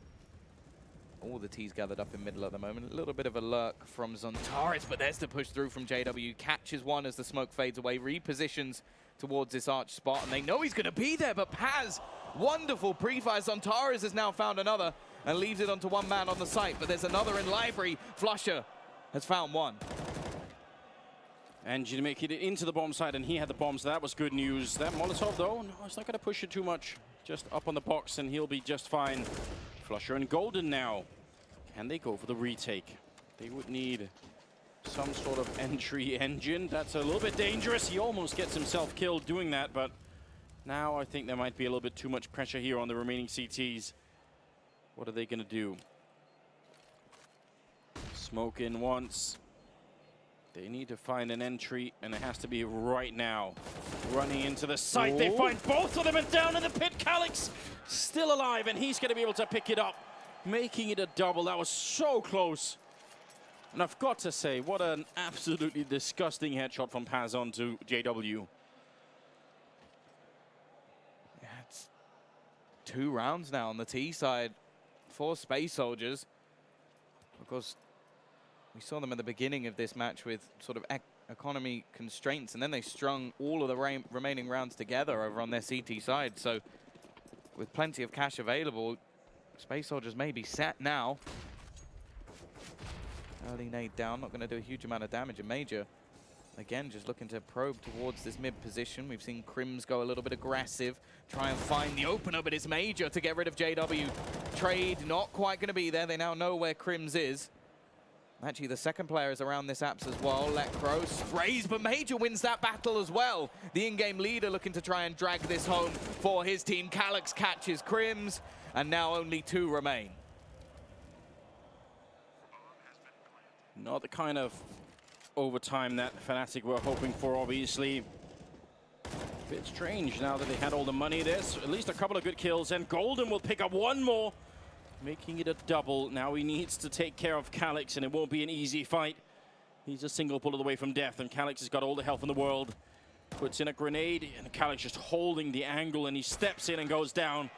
All the T's gathered up in middle at the moment. A little bit of a lurk from Zontaris, but there's the push through from JW. Catches one as the smoke fades away, repositions towards this arch spot, and they know he's going to be there, but Paz, wonderful pre-fire. Zontaris has now found another and leaves it onto one man on the site, but there's another in library. Flusher has found one. And you make it into the bomb side, and he had the bombs. That was good news. That Molotov, though, no, it's not going to push it too much. Just up on the box, and he'll be just fine. Flusher and Golden now. Can they go for the retake? They would need some sort of entry engine. That's a little bit dangerous. He almost gets himself killed doing that, but now I think there might be a little bit too much pressure here on the remaining CTs. What are they going to do? Smoke in once. They need to find an entry, and it has to be right now. Running into the site, they find both of them, and down in the pit, Calyx still alive, and he's going to be able to pick it up, making it a double. That was so close. And I've got to say, what an absolutely disgusting headshot from Paz onto JW. Yeah, it's 2 rounds now on the T side for Space Soldiers. Of course, we saw them at the beginning of this match with sort of economy constraints, and then they strung all of the remaining rounds together over on their CT side. So with plenty of cash available, Space Soldiers may be set now. Early nade down, not going to do a huge amount of damage. And Major, again, just looking to probe towards this mid position. We've seen Crims go a little bit aggressive, try and find the opener, but it's Major to get rid of JW. Trade not quite going to be there. They now know where Crims is. Actually, the second player is around this apps as well. Lecro sprays, but Major wins that battle as well. The in-game leader looking to try and drag this home for his team. Calyx catches Crims, and now only 2 remain. Not the kind of overtime that Fnatic were hoping for, obviously. A bit strange now that they had all the money. There's at least a couple of good kills, and Golden will pick up one more, making it a double. Now he needs to take care of Calyx, and it won't be an easy fight. He's a single bullet away from death, and Calyx has got all the health in the world. Puts in a grenade, and Calyx just holding the angle, and he steps in and goes down.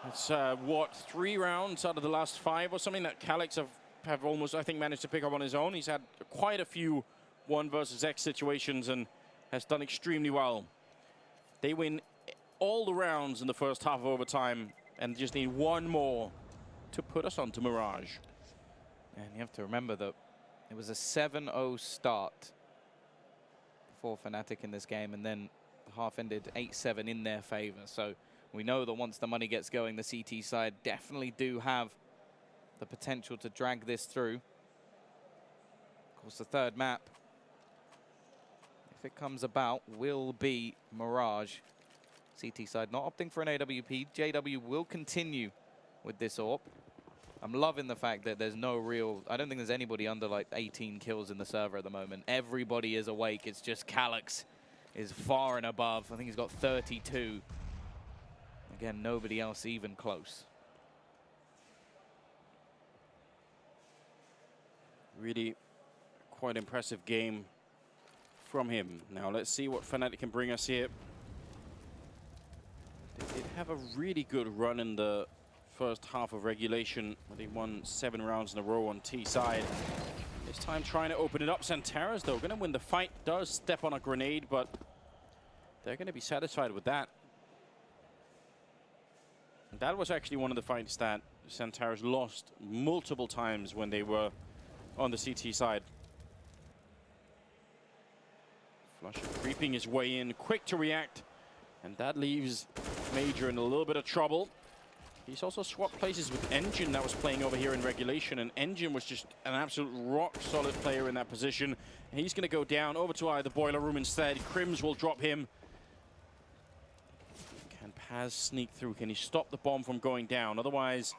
It's, what, 3 rounds out of the last 5 or something that Calyx have almost, I think, managed to pick up on his own. He's had quite a few 1 versus X situations and has done extremely well. They win all the rounds in the first half of overtime and just need 1 more to put us onto Mirage. And you have to remember that it was a 7-0 start for Fnatic in this game, and then the half ended 8-7 in their favor. So we know that once the money gets going, the CT side definitely do have the potential to drag this through. Of course, the third map, if it comes about, will be Mirage. CT side not opting for an AWP. JW will continue with this AWP. I'm loving the fact that there's no real, I don't think there's anybody under like 18 kills in the server at the moment. Everybody is awake. It's just Calyx is far and above. I think he's got 32. Again, nobody else even close. Really quite impressive game from him. Now let's see what Fnatic can bring us here. They did have a really good run in the first half of regulation. They won 7 rounds in a row on T side. They This time trying to open it up. Santaras, though, going to win the fight. Does step on a grenade, but they're going to be satisfied with that. And that was actually one of the fights that Santaras lost multiple times when they were on the CT side. flusha creeping his way in, quick to react. And that leaves Major in a little bit of trouble. He's also swapped places with Engine that was playing over here in regulation, and Engine was just an absolute rock-solid player in that position. And he's going to go down over to the boiler room instead. Crims will drop him. Can Paz sneak through? Can he stop the bomb from going down? Otherwise,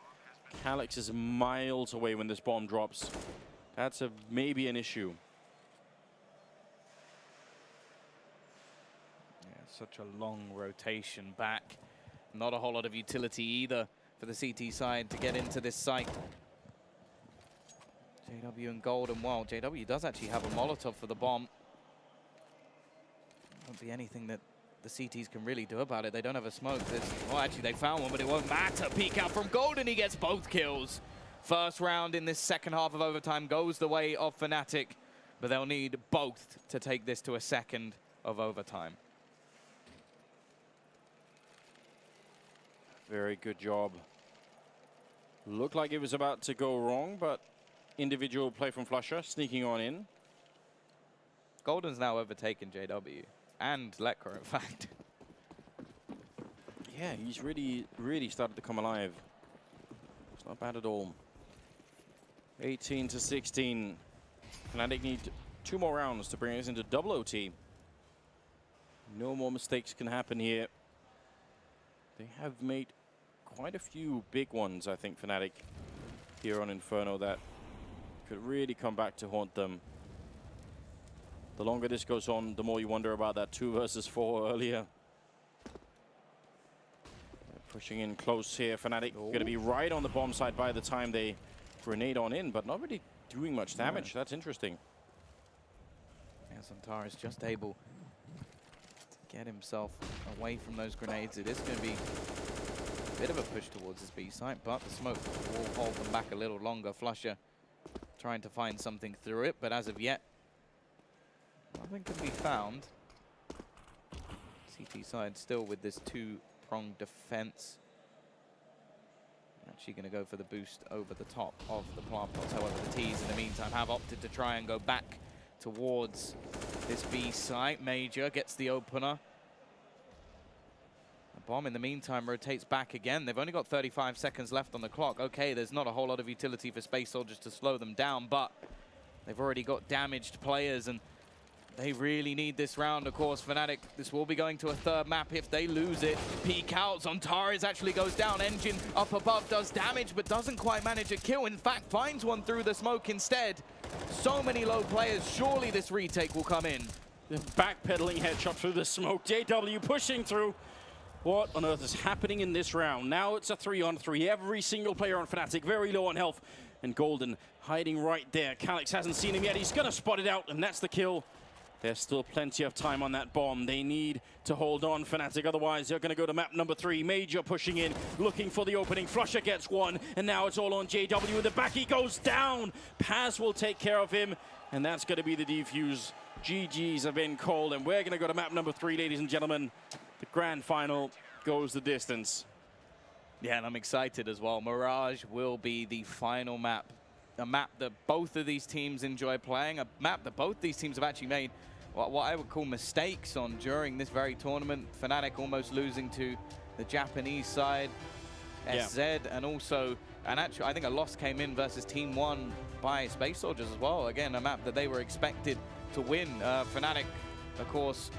Calyx is miles away when this bomb drops. That's maybe an issue. Yeah, such a long rotation back. Not a whole lot of utility either for the CT side to get into this site. JW and Golden, well, JW does actually have a Molotov for the bomb. Won't be anything that the CTs can really do about it. They don't have a smoke. Well, actually, they found one, but it won't matter. Peek out from Golden. He gets both kills. First round in this second half of overtime goes the way of fnatic, but they'll need both to take this to a second of overtime. Very good job. Looked like it was about to go wrong, but individual play from flusha, sneaking on in. Golden's now overtaken JW and Lekra, in fact. Yeah, he's really started to come alive. It's not bad at all. 18 to 16. fnatic need 2 more rounds to bring us into double OT. No more mistakes can happen here. They have made quite a few big ones, I think, fnatic, here on Inferno that could really come back to haunt them. The longer this goes on, the more you wonder about that 2 versus 4 earlier. They're pushing in close here. fnatic going to be right on the bomb side by the time they grenade on in, but not really doing much damage. That's interesting. Yeah, Santaras just able to get himself away from those grenades. It is going to be a bit of a push towards his B site, but the smoke will hold them back a little longer. flusha trying to find something through it, but as of yet, nothing can be found. CT side still with this 2-pronged defense. Actually going to go for the boost over the top of the plant pots. However, the T's in the meantime have opted to try and go back towards this B site. Major gets the opener. The bomb in the meantime rotates back again. They've only got 35 seconds left on the clock. Okay, there's not a whole lot of utility for Space Soldiers to slow them down, but they've already got damaged players and they really need this round. Of course, fnatic, this will be going to a 3rd map if they lose it. Peek out, Zontaris actually goes down. Engine up above does damage, but doesn't quite manage a kill. In fact, finds one through the smoke instead. So many low players, surely this retake will come in. The backpedaling headshot through the smoke. JW pushing through. What on earth is happening in this round? Now it's a 3-on-3. Every single player on fnatic very low on health. And Golden hiding right there. Calyx hasn't seen him yet. He's going to spot it out, and that's the kill. There's still plenty of time on that bomb. They need to hold on, fnatic. Otherwise, they're going to go to map number 3. Major pushing in, looking for the opening. flusha gets one, and now it's all on JW. In the back, he goes down. Paz will take care of him, and that's going to be the defuse. GGs have been called, and we're going to go to map number 3, ladies and gentlemen. The grand final goes the distance. Yeah, and I'm excited as well. Mirage will be the final map. A map that both of these teams enjoy playing. A map that both these teams have actually made what I would call mistakes on during this very tournament. fnatic almost losing to the Japanese side, SZ, and also, and actually I think a loss came in versus Team 1 by Space Soldiers as well. Again, a map that they were expected to win. fnatic, of course,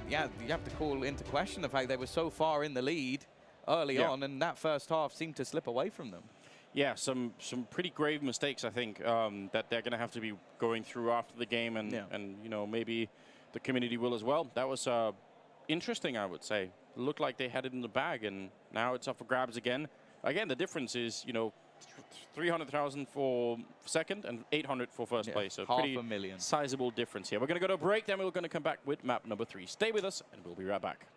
yeah, you have to call into question the fact they were so far in the lead early on, and that first half seemed to slip away from them. Yeah, some pretty grave mistakes, I think, that they're going to have to be going through after the game, and you know, maybe the community will as well. That was interesting, I would say. It looked like they had it in the bag, and now it's up for grabs again. Again, the difference is, you know, 300,000 for second and 800 for first place. So pretty $500,000. Sizable difference here. We're going to go to a break, then we're going to come back with map number 3. Stay with us, and we'll be right back.